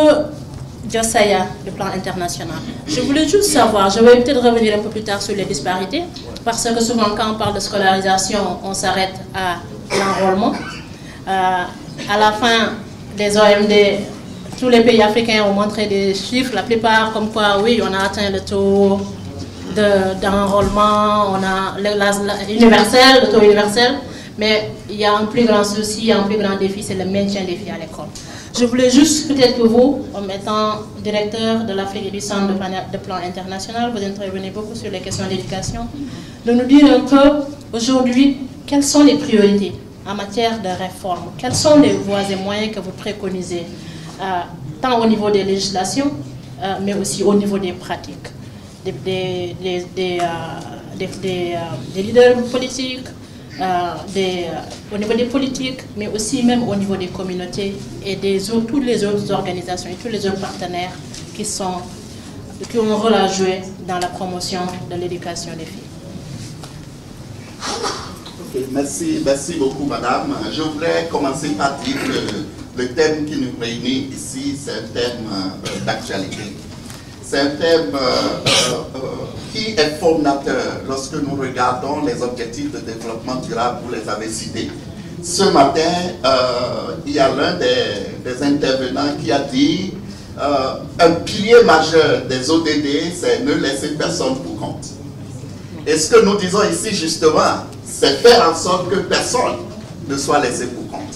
C: Diossaya, le plan international. Je voulais juste savoir, je vais peut-être revenir un peu plus tard sur les disparités, parce que souvent quand on parle de scolarisation, on s'arrête à l'enrôlement. À la fin des OMD, tous les pays africains ont montré des chiffres, la plupart comme quoi, oui, on a atteint le taux d'enrôlement, on a le taux universel, mais il y a un plus grand souci, un plus grand défi, c'est le maintien des filles à l'école. Je voulais juste, peut-être que vous, en étant directeur de l'Afrique et du Centre de plan international, vous intervenez beaucoup sur les questions d'éducation, de nous dire un peu, aujourd'hui, quelles sont les priorités en matière de réforme, quelles sont les voies et moyens que vous préconisez, tant au niveau des législations, mais aussi au niveau des pratiques, des leaders politiques, au niveau des politiques, mais aussi même au niveau des communautés et toutes les autres organisations et tous les autres partenaires qui ont un rôle à jouer dans la promotion de l'éducation des filles.
D: Okay, merci beaucoup, madame. Je voudrais commencer par dire que le thème qui nous réunit ici, c'est un thème d'actualité. C'est un thème qui est fondateur lorsque nous regardons les objectifs de développement durable, vous les avez cités. Ce matin, il y a l'un des intervenants qui a dit un pilier majeur des ODD, c'est ne laisser personne pour compte. Et ce que nous disons ici, justement, c'est faire en sorte que personne ne soit laissé pour compte.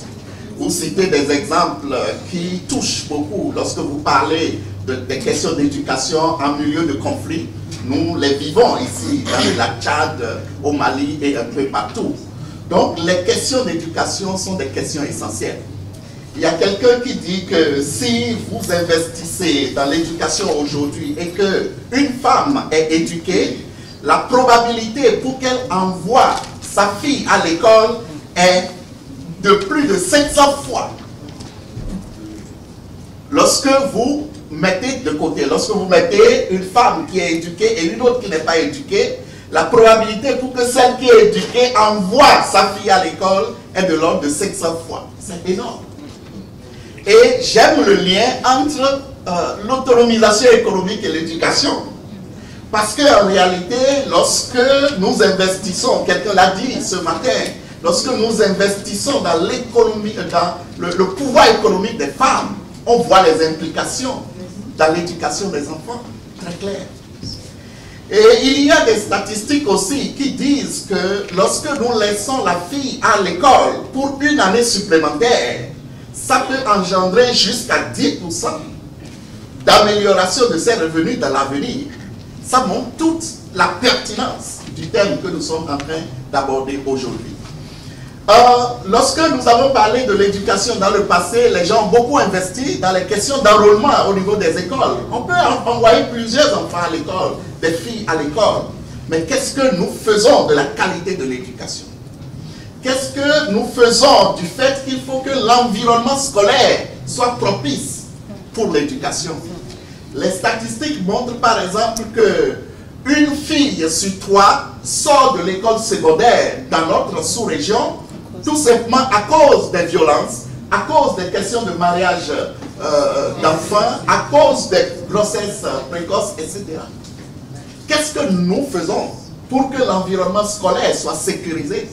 D: Vous citez des exemples qui touchent beaucoup lorsque vous parlez des questions d'éducation en milieu de conflit. Nous les vivons ici, dans le lac Tchad, au Mali et un peu partout. Donc, les questions d'éducation sont des questions essentielles. Il y a quelqu'un qui dit que si vous investissez dans l'éducation aujourd'hui et qu'une femme est éduquée, la probabilité pour qu'elle envoie sa fille à l'école est de plus de 700 fois. Lorsque vous mettez de côté, lorsque vous mettez une femme qui est éduquée et une autre qui n'est pas éduquée, la probabilité pour que celle qui est éduquée envoie sa fille à l'école est de l'ordre de 700 fois. C'est énorme. Et j'aime le lien entre l'autonomisation économique et l'éducation. Parce qu'en réalité, lorsque nous investissons, quelqu'un l'a dit ce matin, lorsque nous investissons dans l'économie, dans le pouvoir économique des femmes, on voit les implications dans l'éducation des enfants, très clair. Et il y a des statistiques aussi qui disent que lorsque nous laissons la fille à l'école pour une année supplémentaire, ça peut engendrer jusqu'à 10% d'amélioration de ses revenus dans l'avenir. Ça montre toute la pertinence du thème que nous sommes en train d'aborder aujourd'hui. Lorsque nous avons parlé de l'éducation dans le passé, les gens ont beaucoup investi dans les questions d'enrôlement au niveau des écoles. On peut envoyer plusieurs enfants à l'école, des filles à l'école. Mais qu'est-ce que nous faisons de la qualité de l'éducation? Qu'est-ce que nous faisons du fait qu'il faut que l'environnement scolaire soit propice pour l'éducation? Les statistiques montrent par exemple que une fille sur 3 sort de l'école secondaire dans notre sous-région tout simplement à cause des violences, à cause des questions de mariage d'enfants, à cause des grossesses précoces, etc. Qu'est-ce que nous faisons pour que l'environnement scolaire soit sécurisé?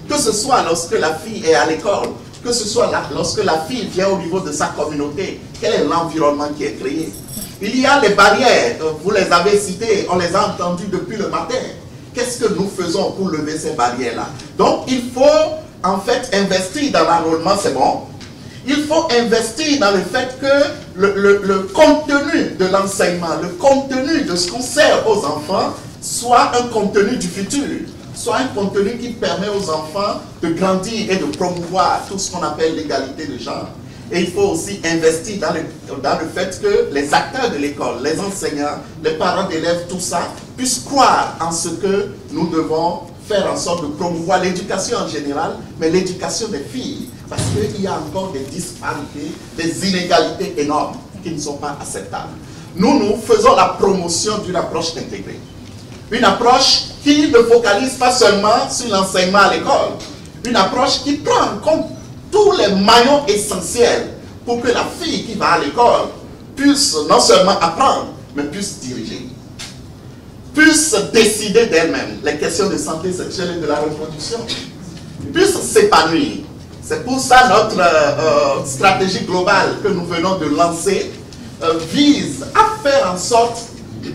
D: Que ce soit lorsque la fille est à l'école, que ce soit lorsque la fille vient au niveau de sa communauté, quel est l'environnement qui est créé? Il y a les barrières, vous les avez citées, on les a entendues depuis le matin. Qu'est-ce que nous faisons pour lever ces barrières-là? Donc il faut en fait investir dans l'enrôlement, c'est bon. Il faut investir dans le fait que le contenu de l'enseignement, le contenu de ce qu'on sert aux enfants, soit un contenu du futur, soit un contenu qui permet aux enfants de grandir et de promouvoir tout ce qu'on appelle l'égalité de genre. Et il faut aussi investir dans le fait que les acteurs de l'école, les enseignants, les parents d'élèves, tout ça, puissent croire en ce que nous devons faire en sorte de promouvoir l'éducation en général, mais l'éducation des filles. Parce qu'il y a encore des disparités, des inégalités énormes qui ne sont pas acceptables. Nous faisons la promotion d'une approche intégrée. Une approche qui ne focalise pas seulement sur l'enseignement à l'école. Une approche qui prend en compte tous les maillons essentiels pour que la fille qui va à l'école puisse non seulement apprendre, mais puisse diriger. Puisse décider d'elle-même les questions de santé sexuelle et de la reproduction. Puisse s'épanouir. C'est pour ça notre stratégie globale que nous venons de lancer vise à faire en sorte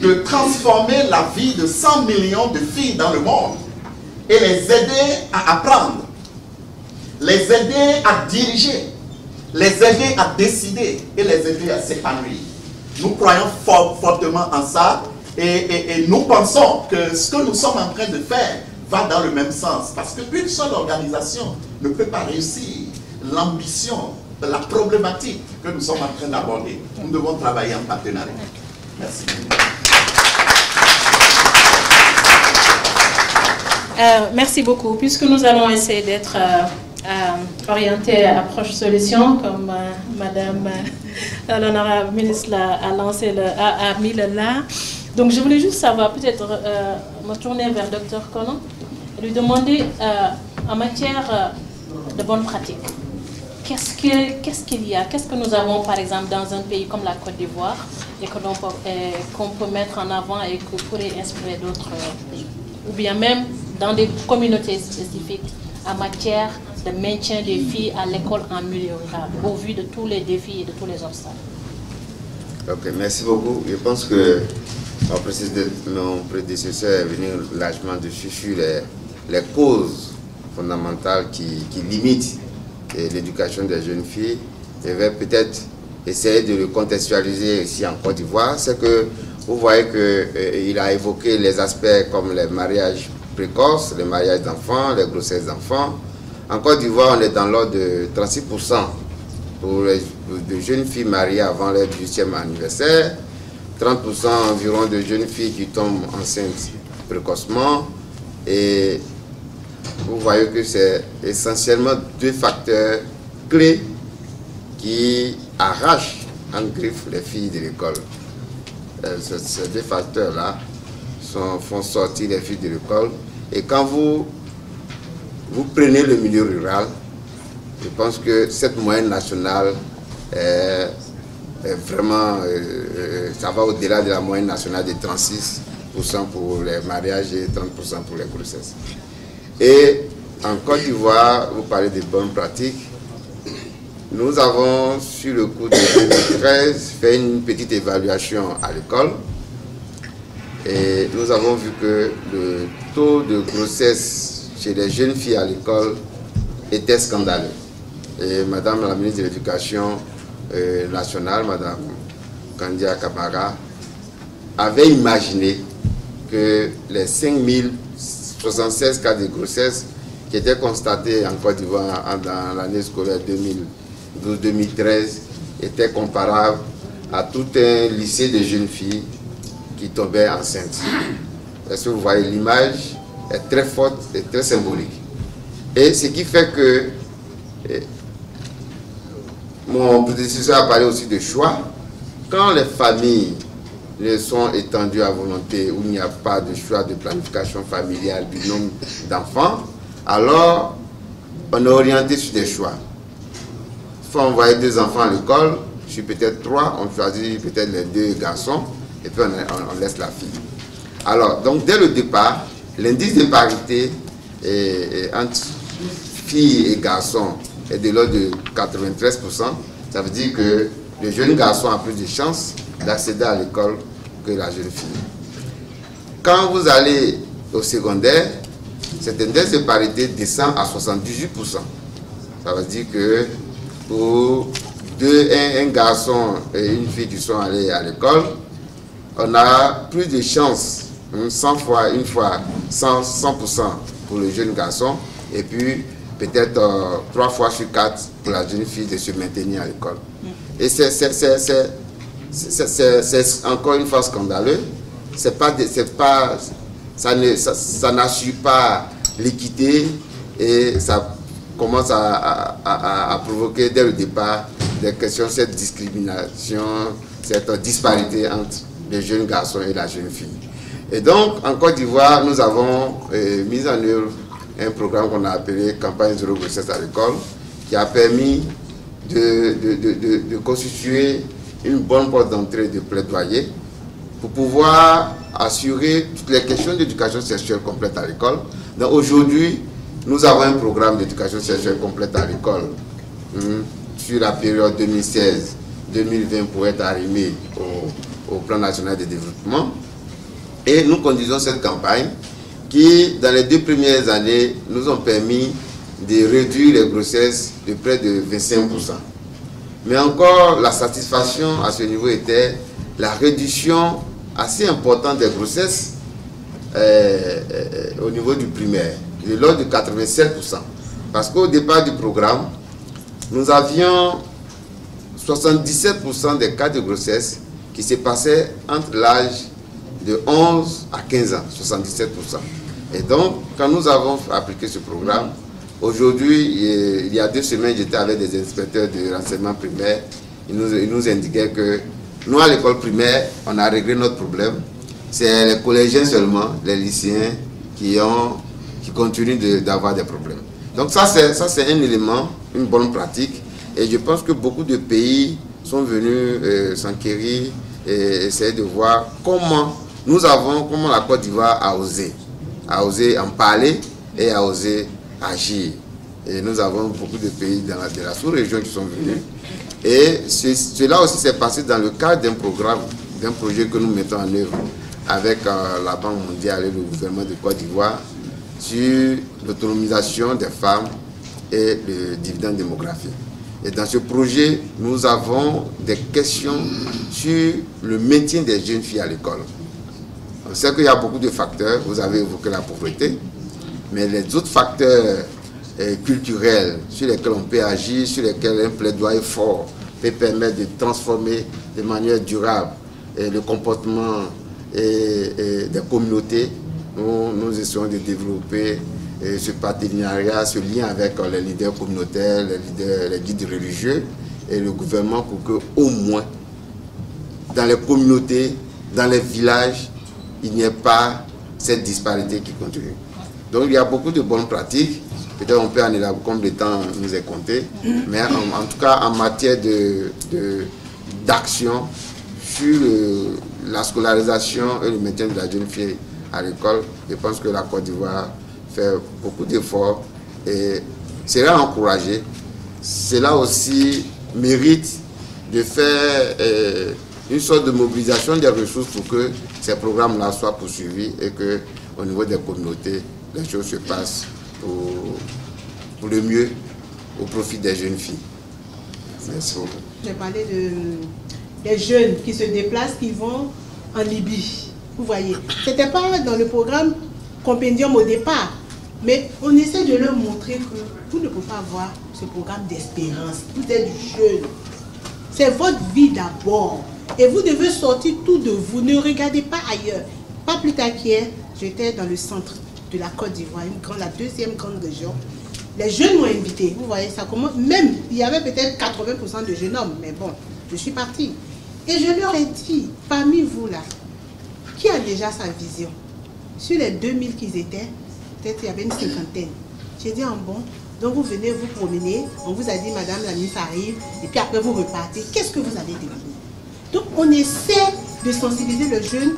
D: de transformer la vie de 100 millions de filles dans le monde et les aider à apprendre, les aider à diriger, les aider à décider et les aider à s'épanouir. Nous croyons fortement en ça et nous pensons que ce que nous sommes en train de faire va dans le même sens parce qu'une seule organisation ne peut pas réussir l'ambition, la problématique que nous sommes en train d'aborder. Nous devons travailler en partenariat. Merci.
C: Merci beaucoup. Puisque nous allons essayer d'être orientés à approche solution, comme Madame l'honorable ministre a lancé, a mis le là. Donc je voulais juste savoir, peut-être me tourner vers Dr Konan et lui demander en matière de bonnes pratiques, qu'est-ce qu'il y a, qu'est-ce que nous avons par exemple dans un pays comme la Côte d'Ivoire et qu'on peut mettre en avant et que pourrait inspirer d'autres pays, ou bien même dans des communautés spécifiques en matière de maintien des filles à l'école en milieu rural, au vu de tous les défis et de tous les obstacles.
E: Ok, merci beaucoup. Je pense que mon prédécesseur est venu largement dessus les causes fondamentales qui limitent l'éducation des jeunes filles. Je vais peut-être essayer de le contextualiser ici en Côte d'Ivoire. C'est que vous voyez qu'il a évoqué les aspects comme les mariages précoces, les mariages d'enfants, les grossesses d'enfants. En Côte d'Ivoire, on est dans l'ordre de 36% pour de jeunes filles mariées avant leur 18e anniversaire, 30% environ de jeunes filles qui tombent enceintes précocement. Et vous voyez que c'est essentiellement deux facteurs clés qui arrachent en griffe les filles de l'école. Ces deux facteurs-là font sortir les filles de l'école. Et quand vous prenez le milieu rural, je pense que cette moyenne nationale est vraiment, ça va au-delà de la moyenne nationale de 36% pour les mariages et 30% pour les grossesses. Et en Côte d'Ivoire, vous parlez de bonnes pratiques. Nous avons, sur le coup de 2013, fait une petite évaluation à l'école. Et nous avons vu que le taux de grossesse chez les jeunes filles à l'école était scandaleux. Et Madame la ministre de l'Éducation nationale, Madame Kandia Kamara, avait imaginé que les 5076 cas de grossesse qui étaient constatés en Côte d'Ivoire dans l'année scolaire 2012-2013 étaient comparables à tout un lycée de jeunes filles qui tombaient enceintes. Est-ce que vous voyez, l'image est très forte et très symbolique. Et ce qui fait que mon prédécesseur a parlé aussi de choix. Quand les familles ne sont étendues à volonté, où il n'y a pas de choix de planification familiale du nombre d'enfants, alors on est orienté sur des choix. Il faut envoyer 2 enfants à l'école, je suis peut-être 3, on choisit peut-être les 2 garçons, et puis on laisse la fille. Alors, donc dès le départ, l'indice de parité entre filles et garçons est de l'ordre de 93%. Ça veut dire que le jeune garçon a plus de chances d'accéder à l'école que la jeune fille. Quand vous allez au secondaire, cet indice de parité descend à 78%. Ça veut dire que pour un garçon et une fille qui sont allés à l'école, on a plus de chances, 100 fois, 100% pour le jeune garçon, et puis peut-être 3 fois sur 4 pour la jeune fille de se maintenir à l'école. Et c'est encore une fois scandaleux. Ça n'assure pas l'équité, et ça commence à provoquer dès le départ des questions, cette discrimination, cette disparité entre le jeune garçon et la jeune fille. Et donc, en Côte d'Ivoire, nous avons mis en œuvre un programme qu'on a appelé Campagne Zéro Grossesse à l'école, qui a permis de constituer une bonne porte d'entrée de plaidoyer pour pouvoir assurer toutes les questions d'éducation sexuelle complète à l'école. Donc aujourd'hui, nous avons un programme d'éducation sexuelle complète à l'école sur la période 2016-2020 pour être arrimé au plan national de développement. Et nous conduisons cette campagne qui, dans les 2 premières années, nous ont permis de réduire les grossesses de près de 25%. Mais encore, la satisfaction à ce niveau était la réduction assez importante des grossesses au niveau du primaire, de l'ordre de 87%. Parce qu'au départ du programme, nous avions 77% des cas de grossesse qui se passaient entre l'âge de 11 à 15 ans, 77%. Et donc, quand nous avons appliqué ce programme, aujourd'hui, il y a 2 semaines, j'étais avec des inspecteurs de renseignement primaire. Ils nous indiquaient que nous, à l'école primaire, on a réglé notre problème. C'est les collégiens seulement, les lycéens, qui continuent d'avoir des problèmes. Donc ça, c'est un élément, une bonne pratique. Et je pense que beaucoup de pays sont venus s'enquérir et essayer de voir comment la Côte d'Ivoire a osé en parler et a osé agir. Et nous avons beaucoup de pays de la sous-région qui sont venus. Et cela aussi s'est passé dans le cadre d'un programme, d'un projet que nous mettons en œuvre avec la Banque mondiale et le gouvernement de Côte d'Ivoire sur l'autonomisation des femmes et le dividende démographique. Et dans ce projet, nous avons des questions sur le maintien des jeunes filles à l'école. On sait qu'il y a beaucoup de facteurs, vous avez évoqué la pauvreté, mais les autres facteurs culturels sur lesquels on peut agir, sur lesquels un plaidoyer fort peut permettre de transformer de manière durable le comportement des communautés. Nous essayons de développer ce partenariat, ce lien avec les leaders communautaires, les guides religieux et le gouvernement pour que, au moins, dans les communautés, dans les villages, il n'y ait pas cette disparité qui continue. Donc il y a beaucoup de bonnes pratiques. Peut-être on peut en élaborer comme le temps nous est compté, mais en tout cas en matière d'action sur la scolarisation et le maintien de la jeune fille à l'école, je pense que la Côte d'Ivoire fait beaucoup d'efforts et sera encouragé. Cela aussi mérite de faire une sorte de mobilisation des ressources pour que ces programmes-là soient poursuivis et qu'au niveau des communautés, les choses se passent pour le mieux au profit des jeunes filles. Merci beaucoup.
A: J'ai parlé des jeunes qui se déplacent, qui vont en Libye. Vous voyez, ce n'était pas dans le programme Compendium au départ, mais on essaie de leur montrer que vous ne pouvez pas avoir ce programme d'espérance. Vous êtes jeunes. C'est votre vie d'abord. Et vous devez sortir tout de vous. Ne regardez pas ailleurs. Pas plus tard qu'hier, j'étais dans le centre de la Côte d'Ivoire, la 2e grande région. Les jeunes m'ont invité, vous voyez ça comment. Même, il y avait peut-être 80% de jeunes hommes, mais bon, je suis partie. Et je leur ai dit, parmi vous là, qui a déjà sa vision? Sur les 2000 qu'ils étaient, peut-être il y avait une cinquantaine. J'ai dit, bon, donc vous venez vous promener, on vous a dit, madame la ministre arrive, et puis après vous repartez, qu'est-ce que vous allez devenir? Donc on essaie de sensibiliser le jeune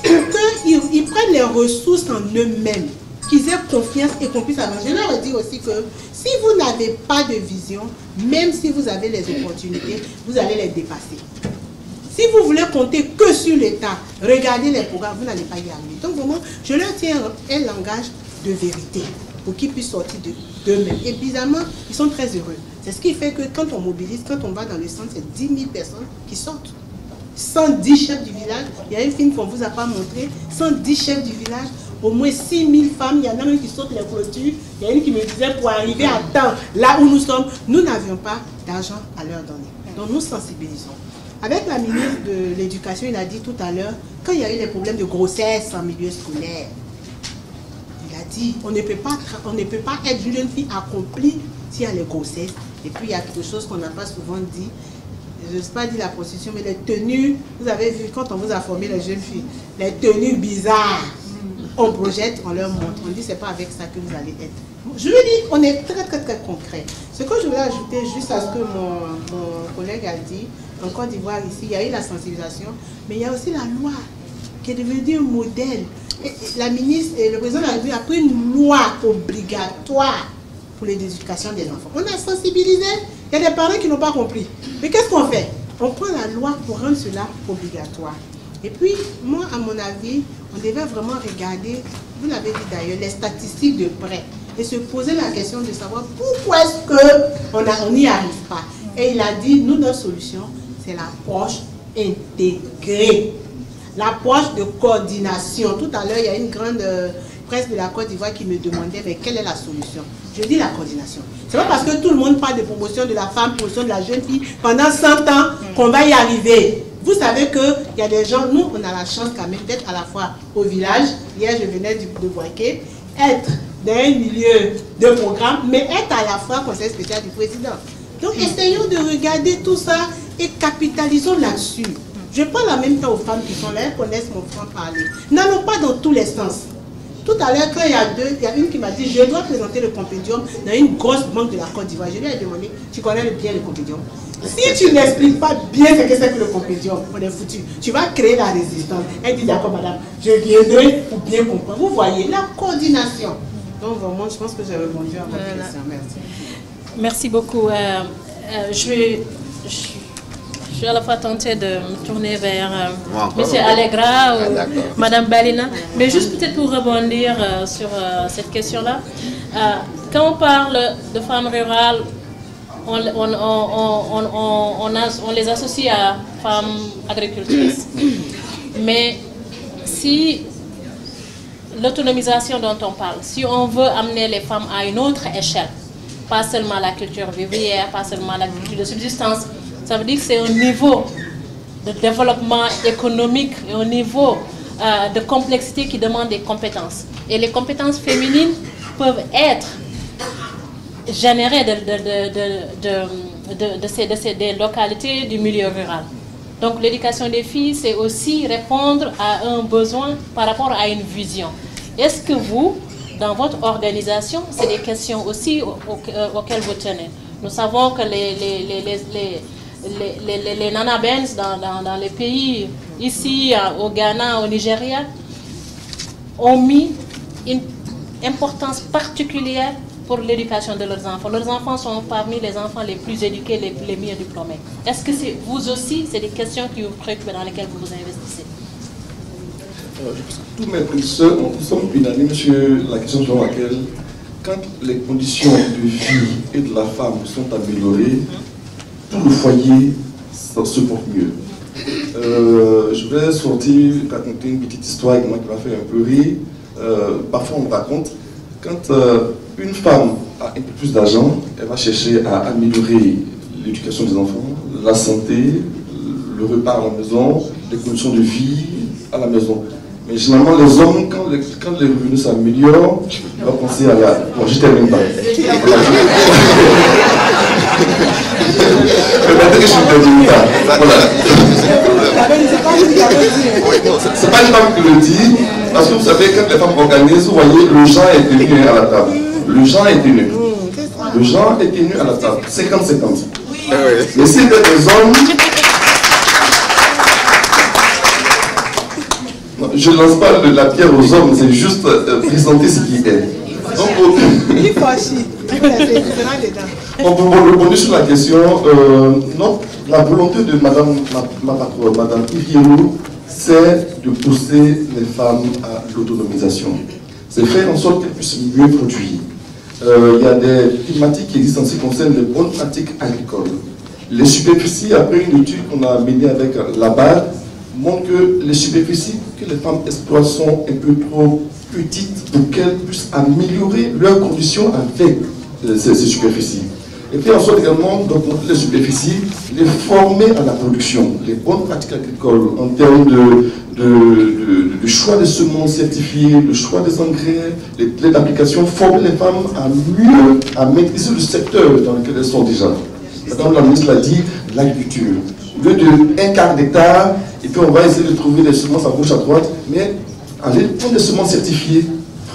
A: pour qu'ils prennent les ressources en eux-mêmes, qu'ils aient confiance et qu'on puisse avancer. Je leur ai dit aussi que si vous n'avez pas de vision, même si vous avez les opportunités, vous allez les dépasser. Si vous voulez compter que sur l'État, regardez les programmes, vous n'allez pas y arriver. Donc vraiment, je leur tiens un langage de vérité pour qu'ils puissent sortir d'eux-mêmes. Et bizarrement, ils sont très heureux. C'est ce qui fait que quand on mobilise, quand on va dans le centre, c'est 10 000 personnes qui sortent. 110 chefs du village, il y a une film qu'on ne vous a pas montré, 110 chefs du village, au moins 6 000 femmes, il y en a même qui sautent les clôtures, il y a une qui me disait pour arriver à temps, là où nous sommes, nous n'avions pas d'argent à leur donner. Donc nous sensibilisons. Avec la ministre de l'Éducation, il a dit tout à l'heure, quand il y a eu les problèmes de grossesse en milieu scolaire, il a dit, on ne peut pas être une jeune fille accomplie s'il y a les grossesses. Et puis il y a quelque chose qu'on n'a pas souvent dit, je ne sais pas dire la prostitution, mais les tenues, vous avez vu quand on vous a formé les jeunes filles, les tenues bizarres, on projette, on leur montre, on dit c'est pas avec ça que vous allez être. Je veux dire, on est très concret. Ce que je voulais ajouter, juste à ce que mon collègue a dit, en Côte d'Ivoire ici, il y a eu la sensibilisation, mais il y a aussi la loi qui est devenue un modèle. Et la ministre et le président de la République a pris une loi obligatoire pour l'éducation des enfants. On a sensibilisé, il y a des parents qui n'ont pas compris. Mais qu'est-ce qu'on fait? On prend la loi pour rendre cela obligatoire. Et puis, moi, à mon avis, on devait vraiment regarder, vous l'avez dit d'ailleurs, les statistiques de près et se poser la question de savoir pourquoi est-ce qu'on n'y arrive pas. Et il a dit, nous, notre solution, c'est l'approche intégrée, l'approche de coordination. Tout à l'heure, il y a une grande presse de la Côte d'Ivoire qui me demandait, mais quelle est la solution? Je dis la coordination. C'est pas parce que tout le monde parle de promotion de la femme, promotion de la jeune fille pendant 100 ans qu'on va y arriver. Vous savez qu'il y a des gens, nous, on a la chance quand même d'être à la fois au village. Hier, je venais de Boaké, être dans un milieu de programme, mais être à la fois conseiller spécial du président. Donc, essayons de regarder tout ça et capitalisons là-dessus. Je parle en même temps aux femmes qui sont là, elles connaissent mon franc-parler. N'allons pas dans tous les sens. Tout à l'heure, quand il y a une qui m'a dit, je dois présenter le compendium dans une grosse banque de la Côte d'Ivoire. Je lui ai demandé, tu connais bien le compendium? Si tu n'expliques pas bien ce que c'est que le compendium, on est foutu. Tu vas créer la résistance. Elle dit, d'accord madame, je viendrai pour bien comprendre. Vous voyez, la coordination. Donc vraiment, je pense que j'ai répondu à votre question. Merci.
C: Merci beaucoup. Je suis à la fois tentée de me tourner vers M. Allegra ou Mme Balina. Mais juste peut-être pour rebondir sur cette question-là. Quand on parle de femmes rurales, on les associe à femmes agricultrices. Mais si l'autonomisation dont on parle, si on veut amener les femmes à une autre échelle, pas seulement la culture vivrière, pas seulement la culture de subsistance, ça veut dire que c'est un niveau de développement économique et un niveau de complexité qui demande des compétences. Et les compétences féminines peuvent être générées des localités du milieu rural. Donc l'éducation des filles, c'est aussi répondre à un besoin par rapport à une vision. Est-ce que vous, dans votre organisation, c'est des questions aussi auxquelles vous tenez? Nous savons que les nanabens dans les pays, ici au Ghana, au Nigeria, ont mis une importance particulière pour l'éducation de leurs enfants. Leurs enfants sont parmi les enfants les plus éduqués, les mieux diplômés. Est-ce que vous aussi, c'est des questions qui vous préoccupent dans lesquelles vous vous investissez?
F: Je pense que tous mes professeurs sont unanimes sur la question sur laquelle, quand les conditions de vie et de la femme sont améliorées, tout le foyer se porte mieux. Je vais raconter une petite histoire qui m'a fait un peu rire. Parfois on me raconte, quand une femme a un peu plus d'argent, elle va chercher à améliorer l'éducation des enfants, la santé, le repas à la maison, les conditions de vie à la maison. Mais généralement, les hommes, quand les revenus s'améliorent, ils vont penser à la... Bon, je termine pas. C'est pas une femme qui le dit, parce que vous savez, quand les femmes organisent, vous voyez, le genre est tenu à la table. Le genre est tenu. Le genre est tenu à la table. 50-50. Mais si des hommes... Je ne lance pas la pierre aux hommes, c'est juste présenter ce qui est. Donc, pour répondre sur la question, non, la volonté de Madame Iviero, c'est de pousser les femmes à l'autonomisation. C'est faire en sorte qu'elles puissent mieux produire. Il y a des thématiques qui existent en ce qui concerne les bonnes pratiques agricoles. Les superficies, après une étude qu'on a menée avec la BAD, montrent que les superficies que les femmes exploitent sont un peu trop petites pour qu'elles puissent améliorer leurs conditions avec ces superficies. Et puis en sorte également d'augmenter les superficies, les former à la production, les bonnes pratiques agricoles en termes de choix des semences certifiées, le choix des engrais, les applications, former les femmes à mieux à maîtriser le secteur dans lequel elles sont déjà. Madame la ministre l'a dit, l'agriculture. Au lieu de 1/4 d'hectare, et puis on va essayer de trouver des semences à gauche, à droite, mais aller prendre des semences certifiées,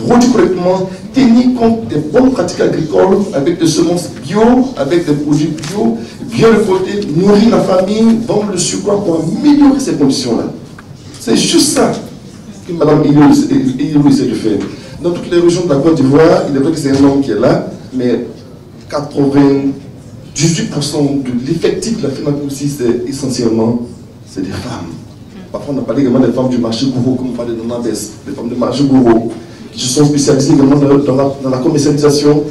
F: produire correctement, tenir compte des bonnes pratiques agricoles avec des semences bio, avec des produits bio, bien le côté, nourrir la famille, vendre le surcroît pour améliorer ces conditions-là. C'est juste ça que Mme Ilou essaie de faire. Dans toutes les régions de la Côte d'Ivoire, il est vrai que c'est un homme qui est là, mais 98% de l'effectif de la FENACOSI, c'est essentiellement des femmes. Parfois, on a parlé également des femmes du marché Gouro, comme on parlait de Nanabes, des femmes du marché Gouro, qui se sont spécialisées également dans la commercialisation.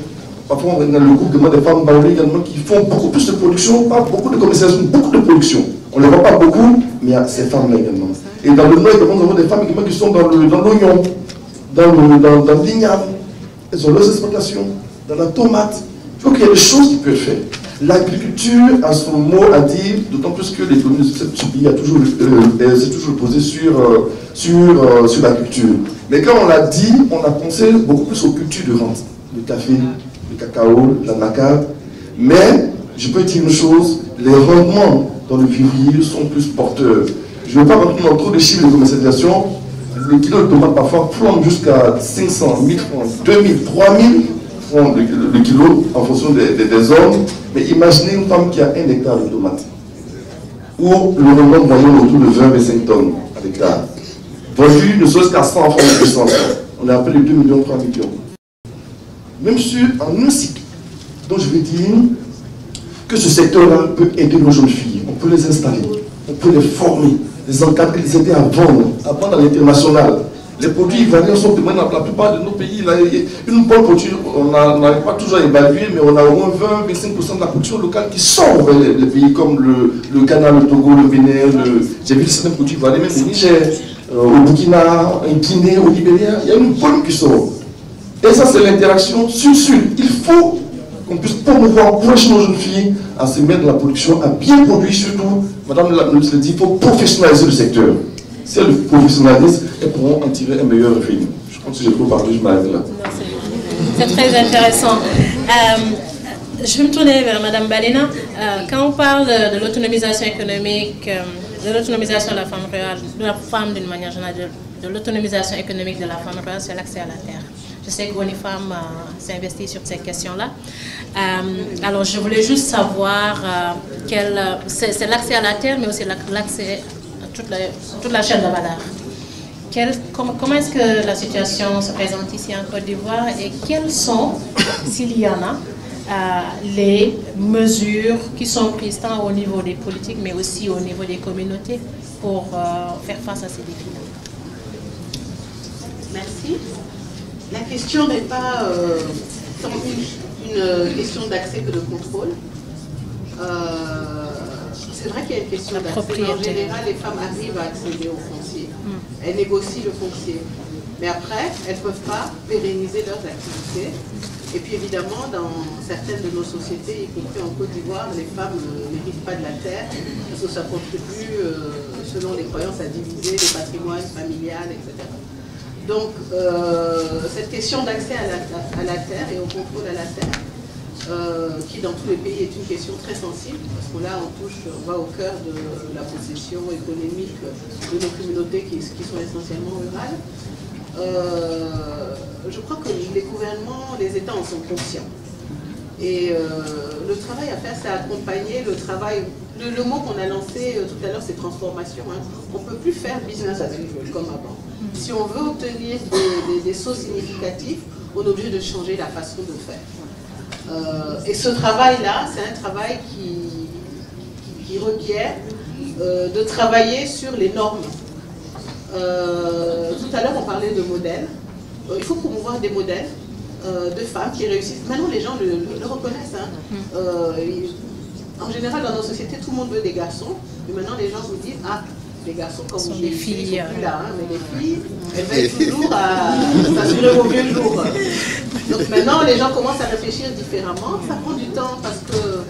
F: Parfois, on a le groupe également des femmes Baoulé également qui font beaucoup plus de production, pas beaucoup de commercialisation, beaucoup de production. On ne les voit pas beaucoup, mais il y a ces femmes-là également. Et dans le Nord, également, nous avons des femmes également qui sont dans l'oignon, dans l'igname. Elles ont leurs exploitations, dans la tomate. Donc, il y a des choses qui peuvent faire. L'agriculture a son mot à dire, d'autant plus que l'économie de ce pays s'est toujours posée sur l'agriculture. Mais quand on l'a dit, on a pensé beaucoup plus aux cultures de rente. Le café, le cacao, la maca. Mais, je peux dire une chose, les rendements dans le vivrier sont plus porteurs. Je ne vais pas rentrer dans trop de chiffres de commercialisation. Le kilo de tomate parfois plombe jusqu'à 500, 1000 francs, 2000, 3000 francs le kilo en fonction des hommes. Mais imaginez une femme qui a 1 hectare de tomates, où le rendement moyen autour de 20-25 tonnes à l'hectare. Vendu ne serait-ce qu'à 100 francs de puissance. On a appelé 2 millions, 3 millions. Même en un cycle. Donc je veux dire que ce secteur-là peut aider nos jeunes filles. On peut les installer, on peut les former, les encadrer, les aider à vendre à l'international. Les produits ivoiriens sont demandés dans la plupart de nos pays. Là, une bonne production, on n'arrive pas toujours à évaluer, mais on a au moins 20-25% de la production locale qui sort vers les pays comme le Ghana, le Togo, le Bénin. J'ai vu certains produits ivoiriens, même au Niger, au Burkina, en Guinée, au Libéria. Il y a une bonne qui sort. Et ça, c'est l'interaction sur-sur. Il faut qu'on puisse promouvoir, encourager nos jeunes filles à se mettre dans la production, à bien produire surtout. Madame la ministre l'a dit, il faut professionnaliser le secteur. Si elles le professionnalisent, elles pourront en tirer un meilleur revenu. Je pense que j'ai trop parlé, je m'arrête là.
C: C'est très intéressant. Je vais me tourner vers Mme Balena. Quand on parle de l'autonomisation économique, de l'autonomisation de la femme rurale, de la femme d'une manière générale, de l'autonomisation économique de la femme rurale, c'est l'accès à la terre. Je sais que Onifam s'est investi sur cette question-là. Alors, je voulais juste savoir, c'est l'accès à la terre, mais aussi l'accès à toute la chaîne de valeur. Comment est-ce que la situation se présente ici en Côte d'Ivoire et quelles sont, s'il y en a, les mesures qui sont prises tant au niveau des politiques, mais aussi au niveau des communautés pour faire face à ces défis-là?
G: Merci. La question n'est pas tant une question d'accès que de contrôle. C'est vrai qu'il y a une question d'accès. En général, les femmes arrivent à accéder au foncier. Elles négocient le foncier. Mais après, elles ne peuvent pas pérenniser leurs activités. Et puis évidemment, dans certaines de nos sociétés, y compris en Côte d'Ivoire, les femmes n'héritent pas de la terre parce que ça contribue selon les croyances à diviser, les patrimoines familiales, etc. Donc, cette question d'accès à la terre et au contrôle à la terre, qui dans tous les pays est une question très sensible, parce que là on va au cœur de la possession économique de nos communautés qui sont essentiellement rurales. Je crois que les gouvernements, les États en sont conscients. Et le travail à faire, c'est accompagner le travail. Le mot qu'on a lancé tout à l'heure, c'est transformation. Hein. On ne peut plus faire business as usual comme avant. Si on veut obtenir des sauts significatifs, on est obligé de changer la façon de faire. Et ce travail-là, c'est un travail qui requiert de travailler sur les normes. Tout à l'heure, on parlait de modèles. Il faut promouvoir des modèles de femmes qui réussissent. Maintenant, les gens le reconnaissent. Hein. En général, dans nos sociétés, tout le monde veut des garçons. Mais maintenant, les gens vous disent, ah, les garçons, comme vous dites, ils ne sont plus là. Hein, mais les filles, elles veillent toujours à s'assurer au mieux jour. Donc maintenant, les gens commencent à réfléchir différemment. Ça prend du temps parce que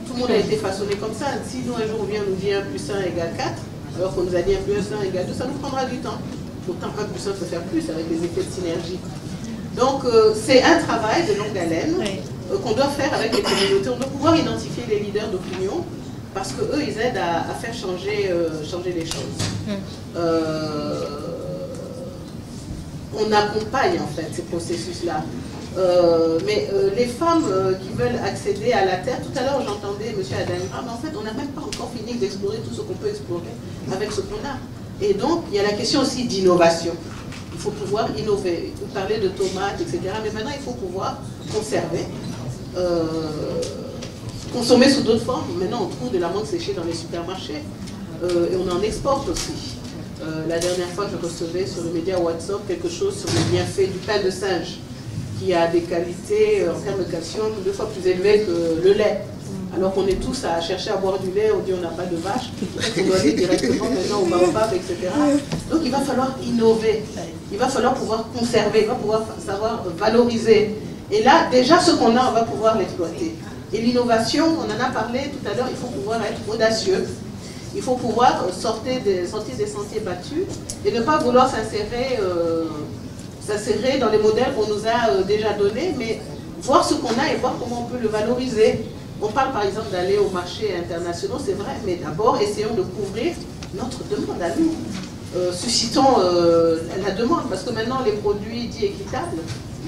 G: tout le monde a été façonné comme ça. Si nous, un jour, on vient nous dire 1 plus 1 égale 4, alors qu'on nous a dit 1 plus 1 égale 2, ça nous prendra du temps. Pourtant, 1 plus 1 peut faire plus avec les effets de synergie. Donc, c'est un travail de longue haleine qu'on doit faire avec les communautés. On doit pouvoir identifier les leaders d'opinion parce qu'eux, ils aident à faire changer les choses. On accompagne, en fait, ces processus-là. Mais les femmes qui veulent accéder à la terre, tout à l'heure, j'entendais M. Adingra, mais en fait, on n'a même pas encore fini d'explorer tout ce qu'on peut explorer avec ce qu'on a. Et donc, il y a la question aussi d'innovation. Il faut pouvoir innover. Vous parlez de tomates, etc. Mais maintenant, il faut pouvoir conserver, consommer sous d'autres formes. Maintenant, on trouve de l'amande séchée dans les supermarchés. Et on en exporte aussi. La dernière fois, je recevais sur le média WhatsApp quelque chose sur les bienfaits du pain de singe, qui a des qualités en termes de calcium 2 fois plus élevées que le lait. Alors qu'on est tous à chercher à boire du lait, on dit on n'a pas de vache, on doit aller directement maintenant au baobab, etc. Donc il va falloir innover, il va falloir pouvoir conserver, il va falloir savoir valoriser. Et là, déjà ce qu'on a, on va pouvoir l'exploiter. Et l'innovation, on en a parlé tout à l'heure, il faut pouvoir être audacieux, il faut pouvoir sortir des sentiers battus et ne pas vouloir s'insérer dans les modèles qu'on nous a déjà donnés, mais voir ce qu'on a et voir comment on peut le valoriser. On parle par exemple d'aller aux marchés internationaux, c'est vrai, mais d'abord essayons de couvrir notre demande à nous. Suscitons la demande, parce que maintenant les produits dits équitables,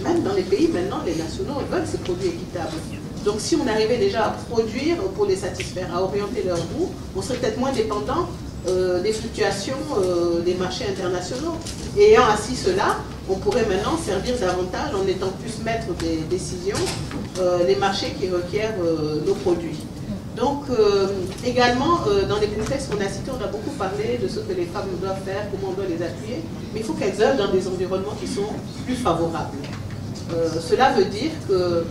G: même dans les pays maintenant, les nationaux veulent ces produits équitables. Donc si on arrivait déjà à produire pour les satisfaire, à orienter leur goût, on serait peut-être moins dépendant des fluctuations des marchés internationaux. Et ayant assis cela, on pourrait maintenant servir davantage, en étant plus maître des décisions, les marchés qui requièrent nos produits. Donc, également, dans les contextes qu'on a cités, on a beaucoup parlé de ce que les femmes doivent faire, comment on doit les appuyer, mais il faut qu'elles œuvrent dans des environnements qui sont plus favorables. Cela veut dire que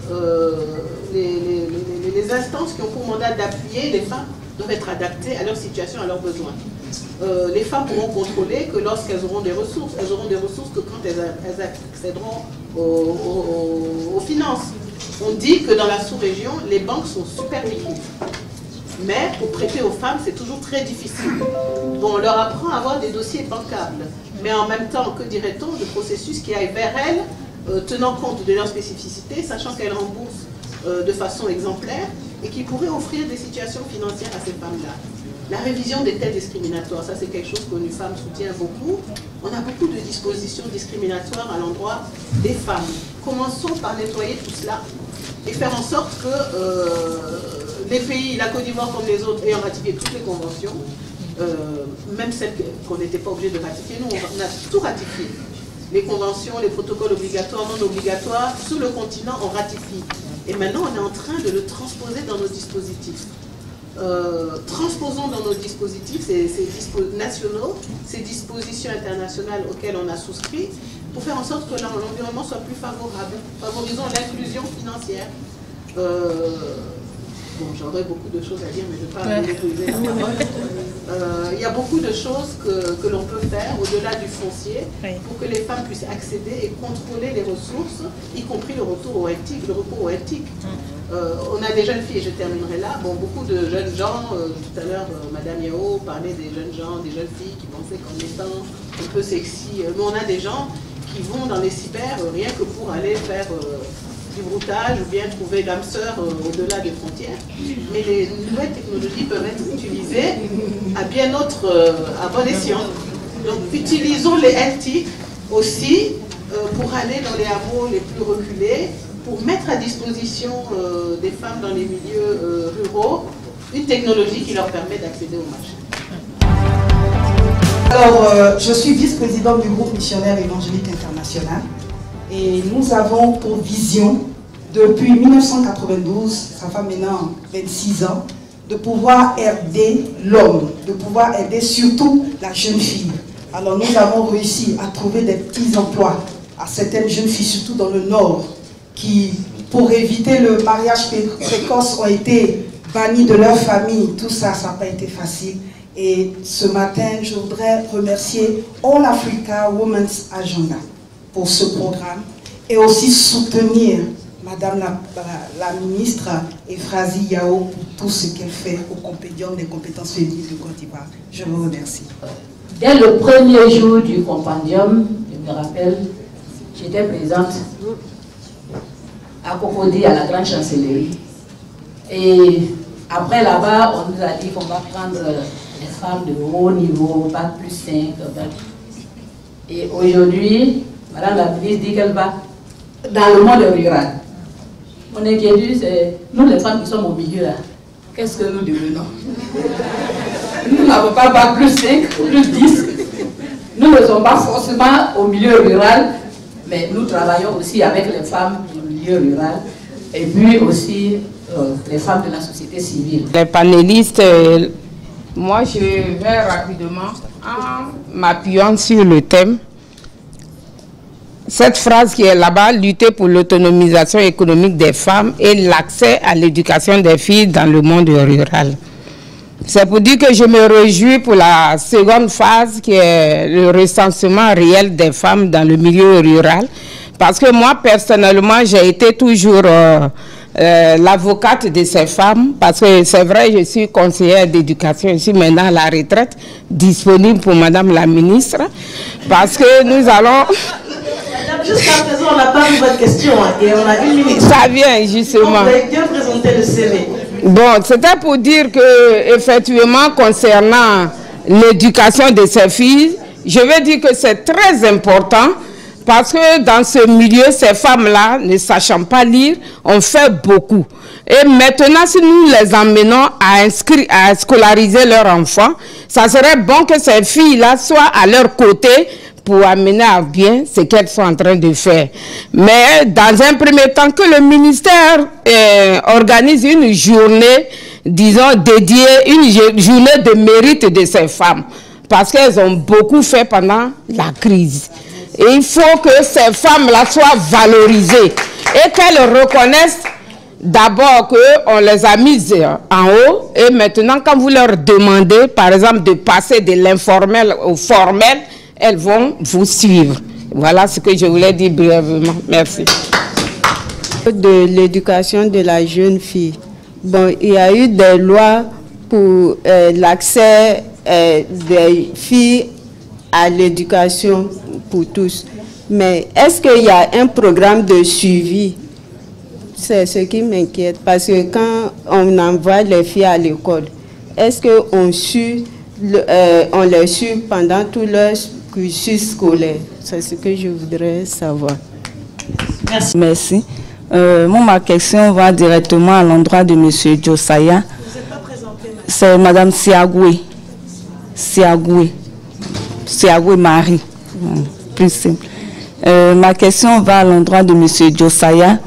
G: les instances qui ont pour mandat d'appuyer les femmes doivent être adaptées à leur situation, à leurs besoins. Les femmes pourront contrôler que lorsqu'elles auront des ressources, elles auront des ressources que quand elles accéderont aux finances. On dit que dans la sous-région, les banques sont super liquides. Mais pour prêter aux femmes, c'est toujours très difficile. Bon, on leur apprend à avoir des dossiers bancables. Mais en même temps, que dirait-on, le processus qui aille vers elles, tenant compte de leurs spécificités, sachant qu'elles remboursent de façon exemplaire et qui pourrait offrir des situations financières à ces femmes-là. La révision des têtes discriminatoires, ça c'est quelque chose que l'UFAM soutient beaucoup. On a beaucoup de dispositions discriminatoires à l'endroit des femmes. Commençons par nettoyer tout cela et faire en sorte que les pays, la Côte d'Ivoire comme les autres, ayant ratifié toutes les conventions, même celles qu'on n'était pas obligé de ratifier, nous on a tout ratifié. Les conventions, les protocoles obligatoires, non obligatoires, sur le continent on ratifie. Et maintenant on est en train de le transposer dans nos dispositifs. Transposons dans nos dispositifs nationaux, ces dispositions internationales auxquelles on a souscrit, pour faire en sorte que l'environnement soit plus favorable. Favorisons l'inclusion financière. Bon, j'aurais beaucoup de choses à dire, mais je ne vais pas monopoliser la parole. Il y a beaucoup de choses que l'on peut faire au-delà du foncier pour que les femmes puissent accéder et contrôler les ressources, y compris le recours aux éthiques. On a des jeunes filles, et je terminerai là, bon, beaucoup de jeunes gens, tout à l'heure Madame Yao parlait des jeunes gens, des jeunes filles qui pensaient qu'en étant un peu sexy, mais on a des gens qui vont dans les cyber rien que pour aller faire du broutage ou bien trouver l'âme sœur au-delà des frontières. Mais les nouvelles technologies peuvent être utilisées à bien autre, à bon escient. Donc utilisons les LT aussi pour aller dans les hameaux les plus reculés, pour mettre à disposition des femmes dans les milieux ruraux une technologie qui leur permet d'accéder au marché.
H: Alors, je suis vice-présidente du groupe missionnaire évangélique international et nous avons pour vision, depuis 1992, ça fait maintenant 26 ans, de pouvoir aider l'homme, de pouvoir aider surtout la jeune fille. Alors nous avons réussi à trouver des petits emplois à certaines jeunes filles, surtout dans le Nord, qui, pour éviter le mariage précoce, ont été bannis de leur famille. Tout ça, ça n'a pas été facile. Et ce matin, je voudrais remercier All Africa Women's Agenda pour ce programme et aussi soutenir Madame la ministre Euphrasie Yao pour tout ce qu'elle fait au Compendium des compétences féminines de Côte d'Ivoire. Je vous remercie.
I: Dès le premier jour du Compendium, je me rappelle, j'étais présente à Cocody, à la grande chancellerie. Et après là-bas, on nous a dit qu'on va prendre les femmes de haut niveau, Bac plus 5. Et aujourd'hui, Madame la ministre dit qu'elle va dans le monde rural. Mon inquiétude, c'est nous les femmes qui sommes au milieu là. Qu'est-ce que nous devenons? Nous n'avons pas Bac plus 5, plus 10. Nous ne sommes pas forcément au milieu rural, mais nous travaillons aussi avec les femmes du milieu rural et puis aussi les femmes de la société civile.
J: Les panélistes, moi je vais rapidement en m'appuyant sur le thème. Cette phrase qui est là-bas, lutter pour l'autonomisation économique des femmes et l'accès à l'éducation des filles dans le monde rural. C'est pour dire que je me réjouis pour la seconde phase qui est le recensement réel des femmes dans le milieu rural. Parce que moi, personnellement, j'ai été toujours l'avocate de ces femmes. Parce que c'est vrai, je suis conseillère d'éducation, je suis maintenant à la retraite, disponible pour Madame la ministre. Parce que nous allons...
K: Jusqu'à présent, on n'a pas vu votre question et on a 1 minute.
J: Ça vient, justement.
K: Vous avez bien présenté le CV.
J: Bon, c'était pour dire que, effectivement, concernant l'éducation de ces filles, je veux dire que c'est très important parce que dans ce milieu, ces femmes-là, ne sachant pas lire, ont fait beaucoup. Et maintenant, si nous les emmenons à scolariser leurs enfants, ça serait bon que ces filles-là soient à leur côté pour amener à bien ce qu'elles sont en train de faire. Mais dans un premier temps, que le ministère organise une journée, disons, dédiée, une journée de mérite de ces femmes. Parce qu'elles ont beaucoup fait pendant la crise. Et il faut que ces femmes-là soient valorisées et qu'elles reconnaissent d'abord qu'on les a mises en haut. Et maintenant, quand vous leur demandez, par exemple, de passer de l'informel au formel, elles vont vous suivre. Voilà ce que je voulais dire brièvement. Merci.
L: De l'éducation de la jeune fille. Bon, il y a eu des lois pour l'accès des filles à l'éducation pour tous. Mais est-ce qu'il y a un programme de suivi? C'est ce qui m'inquiète. Parce que quand on envoie les filles à l'école, est-ce qu'on on les suit pendant tout leur cursus scolaire? C'est ce que je voudrais savoir.
K: Merci.
M: Merci. Ma question va directement à l'endroit de M. Josiah. C'est Mme Siagoué. Siagoué Marie. Plus simple. Ma question va à l'endroit de M. Josiah.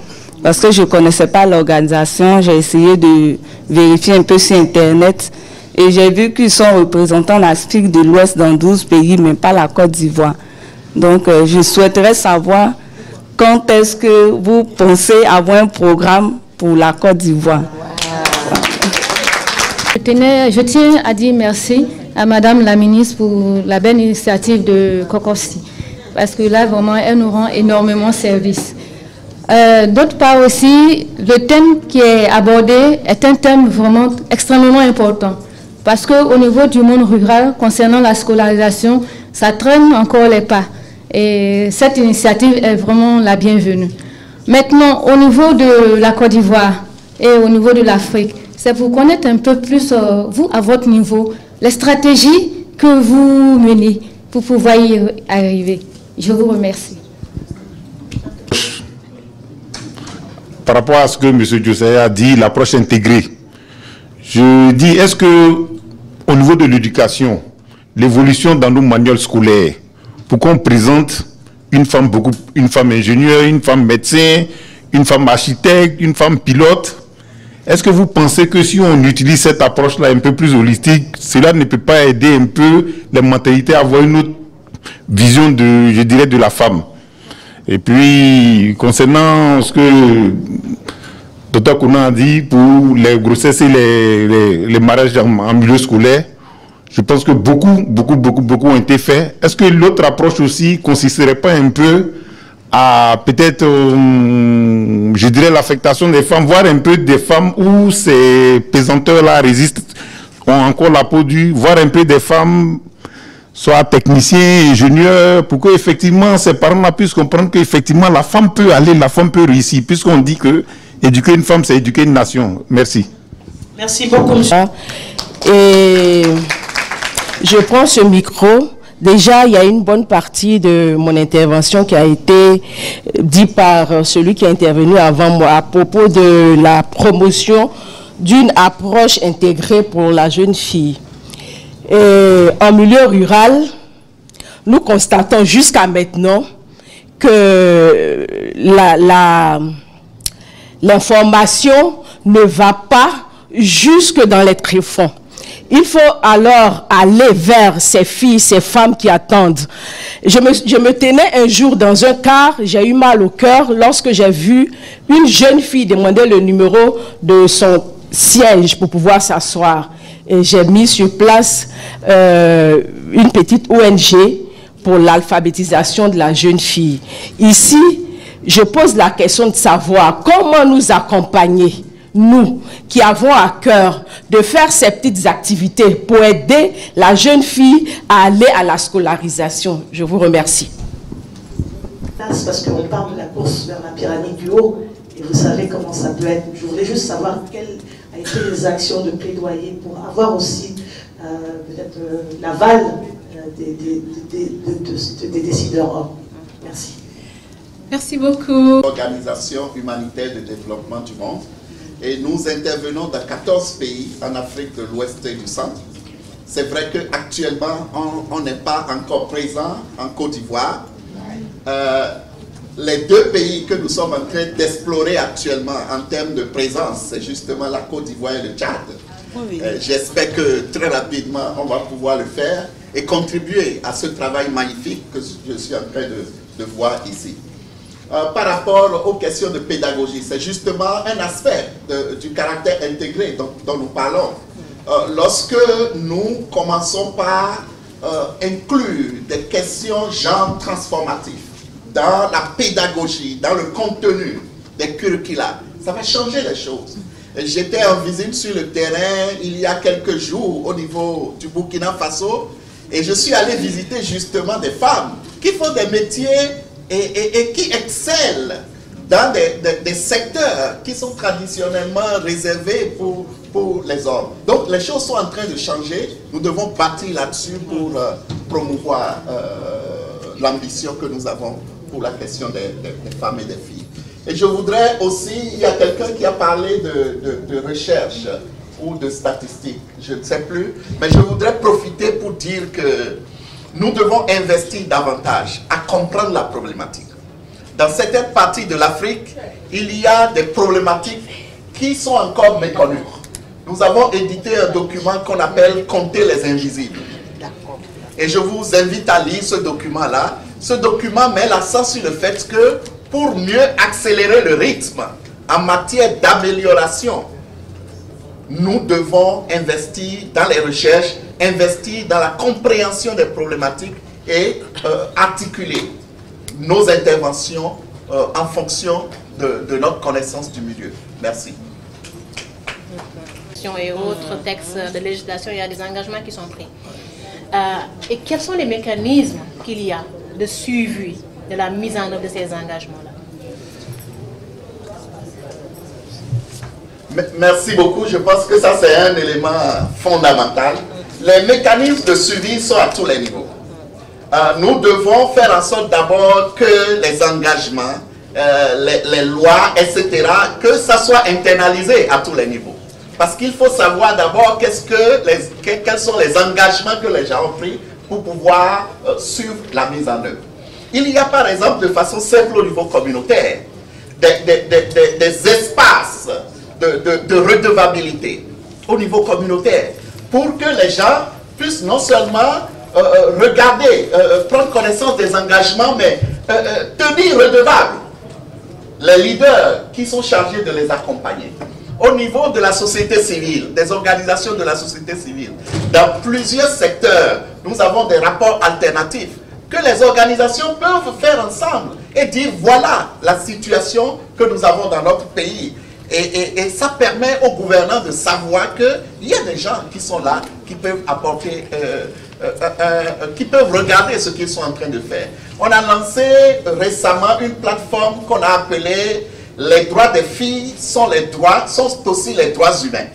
M: Parce que je ne connaissais pas l'organisation. J'ai essayé de vérifier un peu sur Internet. Et j'ai vu qu'ils sont représentants l'Afrique de l'Ouest dans 12 pays, mais pas la Côte d'Ivoire. Donc, je souhaiterais savoir quand est-ce que vous pensez avoir un programme pour la Côte d'Ivoire.
N: Je tiens à dire merci à Madame la ministre pour la belle initiative de Kokosi. Parce que là, vraiment, elle nous rend énormément service. D'autre part aussi, le thème qui est abordé est un thème vraiment extrêmement important. Parce qu'au niveau du monde rural, concernant la scolarisation, ça traîne encore les pas. Et cette initiative est vraiment la bienvenue. Maintenant, au niveau de la Côte d'Ivoire et au niveau de l'Afrique, c'est pour connaître un peu plus, vous, à votre niveau, les stratégies que vous menez pour pouvoir y arriver. Je vous remercie.
O: Par rapport à ce que M. Diossaya a dit, l'approche intégrée, je dis, est-ce que au niveau de l'éducation, l'évolution dans nos manuels scolaires, pour qu'on présente une femme ingénieure, une femme médecin, une femme architecte, une femme pilote, est-ce que vous pensez que si on utilise cette approche-là un peu plus holistique, cela ne peut pas aider un peu les mentalités à avoir une autre vision de, je dirais, de la femme? Et puis, concernant ce que Dr Kouna a dit pour les grossesses et les mariages en milieu scolaire, je pense que beaucoup ont été faits. Est-ce que l'autre approche aussi consisterait pas un peu à peut-être, je dirais, l'affectation des femmes, voire un peu des femmes où ces pesanteurs-là résistent, ont encore la peau dure, voire un peu des femmes, soit techniciens, ingénieurs, pour que effectivement ces parents-là puissent comprendre qu'effectivement la femme peut aller, la femme peut réussir, puisqu'on dit que éduquer une femme, c'est éduquer une nation. Merci.
K: Merci beaucoup, monsieur.
P: Et je prends ce micro. Déjà, il y a une bonne partie de mon intervention qui a été dite par celui qui est intervenu avant moi à propos de la promotion d'une approche intégrée pour la jeune fille. Et en milieu rural, nous constatons jusqu'à maintenant que l'information ne va pas jusque dans les tréfonds. Il faut alors aller vers ces filles, ces femmes qui attendent. Je me tenais un jour dans un car, j'ai eu mal au cœur lorsque j'ai vu une jeune fille demander le numéro de son siège pour pouvoir s'asseoir. Et j'ai mis sur place une petite ONG pour l'alphabétisation de la jeune fille. Ici, je pose la question de savoir comment nous accompagner, nous qui avons à cœur de faire ces petites activités pour aider la jeune fille à aller à la scolarisation. Je vous remercie.
K: Parce qu'on parle de la course vers la pyramide du haut, et vous savez comment ça peut être. Je voulais juste savoir quelles ont été les actions de plaidoyer pour avoir aussi peut-être l'aval des décideurs hommes. Merci.
C: Merci beaucoup.
D: Organisation humanitaire de développement du monde. Et nous intervenons dans 14 pays en Afrique de l'Ouest et du Centre. C'est vrai qu'actuellement, on n'est pas encore présent en Côte d'Ivoire. Les deux pays que nous sommes en train d'explorer actuellement en termes de présence, c'est justement la Côte d'Ivoire et le Tchad. Oui. J'espère que très rapidement, on va pouvoir le faire et contribuer à ce travail magnifique que je suis en train de voir ici. Par rapport aux questions de pédagogie, c'est justement un aspect du caractère intégré dont nous parlons. Lorsque nous commençons par inclure des questions genre transformatives dans la pédagogie, dans le contenu des curricula, ça va changer les choses. J'étais en visite sur le terrain il y a quelques jours au niveau du Burkina Faso et je suis allé visiter justement des femmes qui font des métiers et qui excellent dans des secteurs qui sont traditionnellement réservés pour les hommes. Donc les choses sont en train de changer. Nous devons bâtir là-dessus pour promouvoir l'ambition que nous avons pour la question des femmes et des filles. Et je voudrais aussi, il y a quelqu'un qui a parlé de recherche ou de statistiques, je ne sais plus, mais je voudrais profiter pour dire que nous devons investir davantage à comprendre la problématique. Dans certaines parties de l'Afrique, il y a des problématiques qui sont encore méconnues. Nous avons édité un document qu'on appelle « Compter les invisibles ». Et je vous invite à lire ce document-là. Ce document met l'accent sur le fait que pour mieux accélérer le rythme en matière d'amélioration, nous devons investir dans les recherches, investir dans la compréhension des problématiques et articuler nos interventions en fonction de notre connaissance du milieu. Merci.
C: Et autres textes de législation, il y a des engagements qui sont pris. Et quels sont les mécanismes qu'il y a de suivi de la mise en œuvre de ces engagements-là?
D: Merci beaucoup. Je pense que ça, c'est un élément fondamental. Les mécanismes de suivi sont à tous les niveaux. Nous devons faire en sorte d'abord que les engagements, les lois, etc., que ça soit internalisé à tous les niveaux. Parce qu'il faut savoir d'abord quels sont les engagements que les gens ont pris pour pouvoir suivre la mise en œuvre. Il y a par exemple, de façon simple au niveau communautaire, des espaces de redevabilité au niveau communautaire pour que les gens puissent non seulement regarder, prendre connaissance des engagements, mais tenir redevables les leaders qui sont chargés de les accompagner. Au niveau de la société civile, des organisations de la société civile, dans plusieurs secteurs, nous avons des rapports alternatifs que les organisations peuvent faire ensemble et dire voilà la situation que nous avons dans notre pays. Et ça permet aux gouvernants de savoir qu'il y a des gens qui sont là, qui peuvent apporter, qui peuvent regarder ce qu'ils sont en train de faire. On a lancé récemment une plateforme qu'on a appelée « Les droits des filles sont aussi les droits humains ».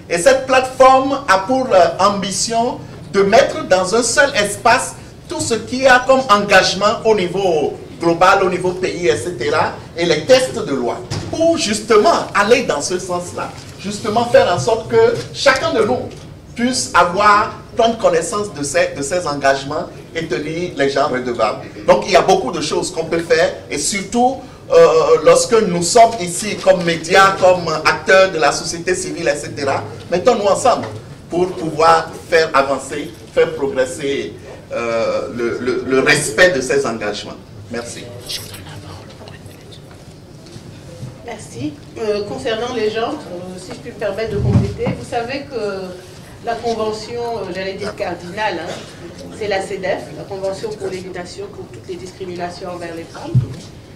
D: Et cette plateforme a pour ambition de mettre dans un seul espace tout ce qui a comme engagement au niveau global, au niveau pays, etc. et les textes de loi, pour justement aller dans ce sens-là, justement faire en sorte que chacun de nous puisse prendre connaissance de ces engagements et tenir les gens redevables. Donc il y a beaucoup de choses qu'on peut faire, et surtout lorsque nous sommes ici comme médias, comme acteurs de la société civile, etc., mettons-nous ensemble pour pouvoir faire avancer, faire progresser le respect de ces engagements. Merci.
G: Merci. Concernant les genres, si je puis me permettre de compléter, vous savez que la convention, j'allais dire cardinale, c'est la CEDEF, la Convention pour l'élimination pour toutes les discriminations envers les femmes,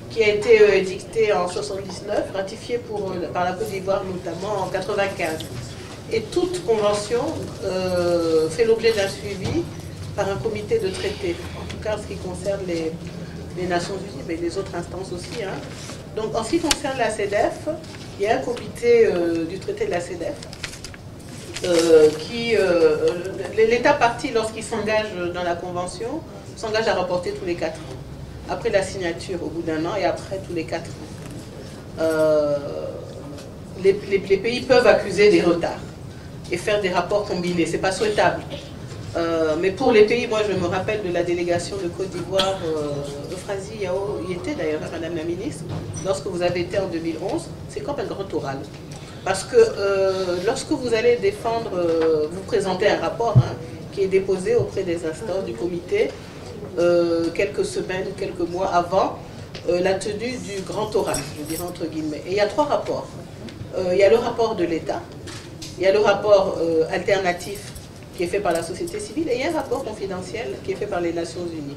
G: qui a été édictée en 1979, ratifiée par la Côte d'Ivoire notamment en 1995. Et toute convention fait l'objet d'un suivi par un comité de traité, en tout cas en ce qui concerne les Nations Unies, mais les autres instances aussi. Donc en ce qui concerne la CEDEF, il y a un comité du traité de la CEDEF l'État partie, lorsqu'il s'engage dans la convention, s'engage à rapporter tous les 4 ans. Après la signature au bout d'1 an et après tous les 4 ans. Les pays peuvent accuser des retards et faire des rapports combinés. Ce n'est pas souhaitable. Mais pour les pays, moi je me rappelle de la délégation de Côte d'Ivoire, Euphrasie Yao y était d'ailleurs, Madame la Ministre, lorsque vous avez été en 2011, c'est comme un grand oral. Parce que lorsque vous allez défendre, vous présentez un rapport qui est déposé auprès des instances du comité quelques semaines, quelques mois avant la tenue du grand oral, je dirais entre guillemets. Et il y a 3 rapports. Il y a le rapport de l'État, il y a le rapport alternatif qui est fait par la société civile, et il y a un rapport confidentiel qui est fait par les Nations Unies.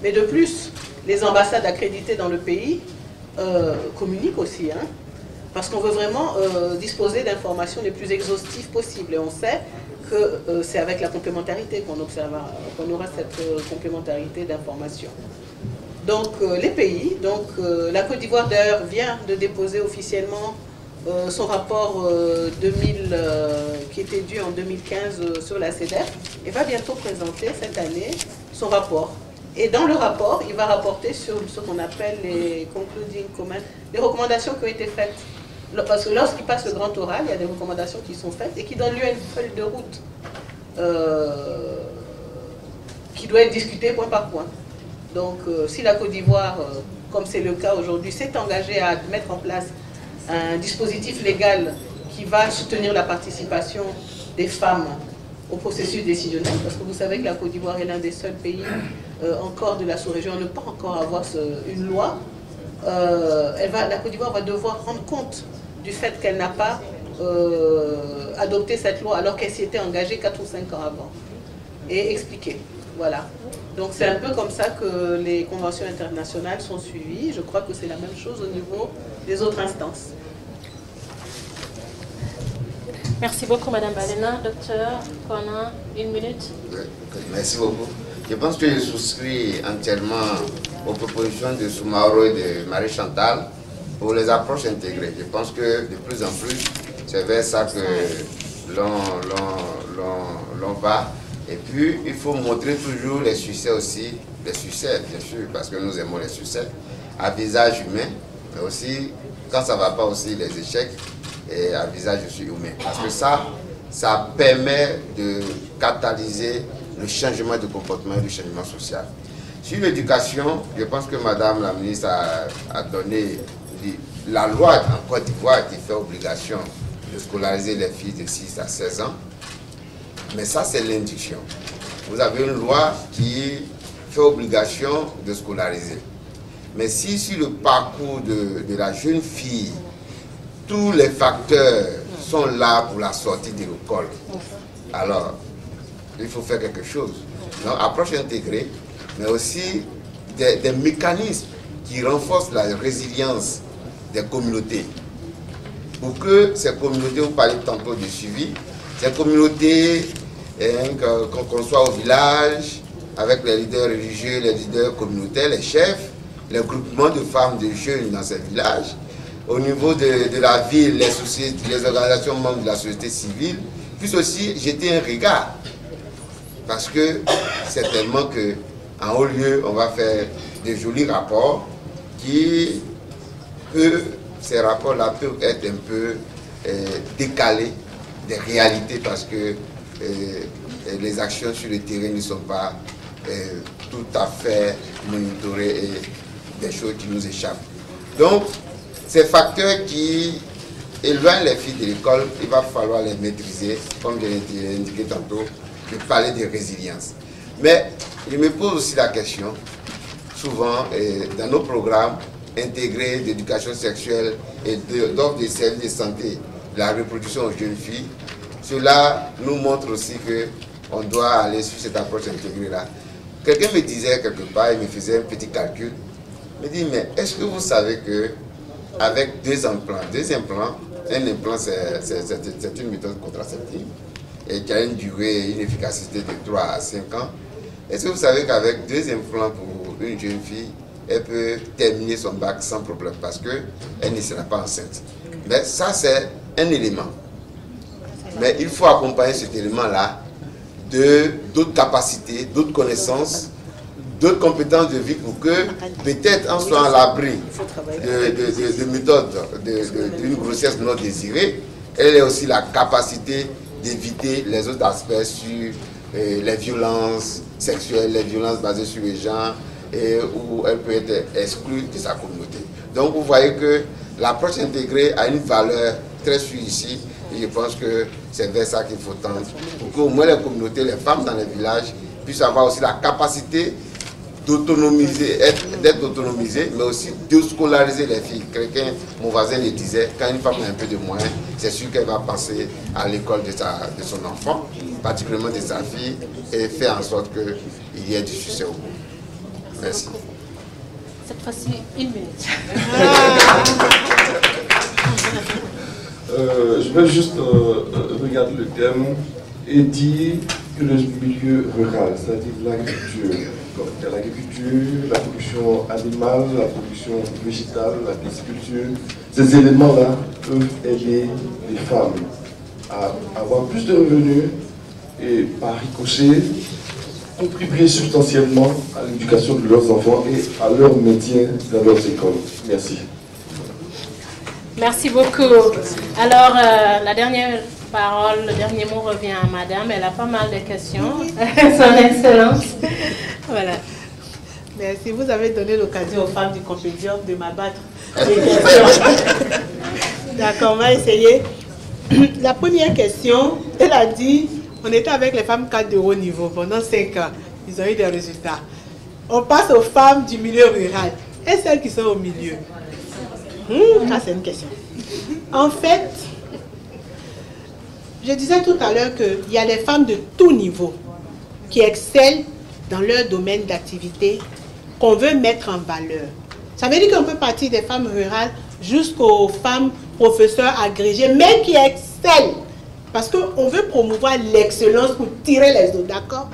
G: Mais de plus, les ambassades accréditées dans le pays communiquent aussi, parce qu'on veut vraiment disposer d'informations les plus exhaustives possibles. Et on sait que c'est avec la complémentarité qu'on aura cette complémentarité d'informations. Donc les pays, la Côte d'Ivoire d'ailleurs vient de déposer officiellement son rapport qui était dû en 2015 sur la CEDEF, et va bientôt présenter cette année son rapport. Et dans le rapport, il va rapporter sur ce qu'on appelle les concluding comments, les recommandations qui ont été faites. Parce que lorsqu'il passe le grand oral, il y a des recommandations qui sont faites et qui donnent lieu à une feuille de route qui doit être discutée point par point. Donc si la Côte d'Ivoire, comme c'est le cas aujourd'hui, s'est engagée à mettre en place un dispositif légal qui va soutenir la participation des femmes au processus décisionnel, parce que vous savez que la Côte d'Ivoire est l'un des seuls pays encore de la sous-région à ne pas encore avoir une loi. La Côte d'Ivoire va devoir rendre compte du fait qu'elle n'a pas adopté cette loi alors qu'elle s'y était engagée 4 ou 5 ans avant, et expliquer. Voilà. Donc c'est un peu comme ça que les conventions internationales sont suivies. Je crois que c'est la même chose au niveau des autres instances.
C: Merci beaucoup, Madame Balena. Docteur Kona, 1 minute.
E: Merci beaucoup. Je pense que je souscris entièrement aux propositions de Soumaoro et de Marie-Chantal pour les approches intégrées. Je pense que de plus en plus, c'est vers ça que l'on va. Et puis, il faut montrer toujours les succès aussi, les succès, bien sûr, parce que nous aimons les succès, à visage humain, mais aussi, quand ça ne va pas aussi, les échecs, et à visage aussi humain. Parce que ça permet de catalyser le changement de comportement et le changement social. Sur l'éducation, je pense que Madame la ministre a donné la loi en Côte d'Ivoire qui fait obligation de scolariser les filles de 6 à 16 ans. Mais ça, c'est l'induction. Vous avez une loi qui fait obligation de scolariser. Mais si sur le parcours de la jeune fille, tous les facteurs sont là pour la sortie de l'école, alors il faut faire quelque chose. Donc, approche intégrée, mais aussi des mécanismes qui renforcent la résilience des communautés. Pour que ces communautés, vous parlez tantôt de suivi, ces communautés, qu'on soit au village, avec les leaders religieux, les leaders communautaires, les chefs, les groupements de femmes, de jeunes dans ces villages, au niveau de la ville, les organisations membres de la société civile, puissent aussi jeter un regard. Parce que certainement qu'en haut lieu, on va faire de jolis rapports qui ces rapports-là peuvent être un peu décalés des réalités parce que les actions sur le terrain ne sont pas tout à fait monitorées et des choses qui nous échappent. Donc, ces facteurs qui éloignent les filles de l'école, il va falloir les maîtriser, comme je l'ai indiqué tantôt, de parler de résilience. Mais je me pose aussi la question, souvent, dans nos programmes intégrés d'éducation sexuelle et d'offre des services de santé, de la reproduction aux jeunes filles, cela nous montre aussi qu'on doit aller sur cette approche intégrée-là. Quelqu'un me disait quelque part, il me faisait un petit calcul, il me dit, mais est-ce que vous savez qu'avec 2 implants, un implant c'est une méthode contraceptive et qui a une durée, une efficacité de 3 à 5 ans, est-ce que vous savez qu'avec 2 implants pour une jeune fille, elle peut terminer son bac sans problème parce qu'elle ne sera pas enceinte. Mais ça, c'est un élément. Mais il faut accompagner cet élément-là d'autres capacités, d'autres connaissances, d'autres compétences de vie pour que peut-être on soit à l'abri de méthodes d'une grossesse non désirée. Elle a aussi la capacité d'éviter les autres aspects sur les violences sexuelles, les violences basées sur les genres, où elle peut être exclue de sa communauté. Donc vous voyez que l'approche intégrée a une valeur très sûre ici. Et je pense que c'est vers ça qu'il faut tendre, pour qu'au moins les communautés, les femmes dans les villages puissent avoir aussi la capacité d'autonomiser, d'être autonomisées, mais aussi de scolariser les filles. Quelqu'un, mon voisin le disait, quand une femme a un peu de moyens, c'est sûr qu'elle va passer à l'école de son enfant, particulièrement de sa fille, et faire en sorte qu'il y ait du succès au bout. Merci.
C: Cette fois-ci, 1 minute.
F: Je vais juste regarder le thème et dire que le milieu rural, c'est-à-dire l'agriculture, il y a l'agriculture, la production animale, la production végétale, la pisciculture, ces éléments-là peuvent aider les femmes à avoir plus de revenus et par ricochet contribuer substantiellement à l'éducation de leurs enfants et à leur maintien dans leurs écoles. Merci.
C: Merci beaucoup. Alors, la dernière parole, le dernier mot revient à Madame. Elle a pas mal de questions. Son Excellence.
A: Voilà. Merci. Vous avez donné l'occasion aux femmes du Compédium de m'abattre. D'accord, on va essayer. La première question, elle a dit, on était avec les femmes cadres de haut niveau pendant 5 ans. Ils ont eu des résultats. On passe aux femmes du milieu rural. Et celles qui sont au milieu. Ça, c'est une question. En fait, je disais tout à l'heure qu'il y a des femmes de tout niveau qui excellent dans leur domaine d'activité qu'on veut mettre en valeur. Ça veut dire qu'on peut partir des femmes rurales jusqu'aux femmes professeurs agrégés, mais qui excellent. Parce qu'on veut promouvoir l'excellence pour tirer les autres, d'accord?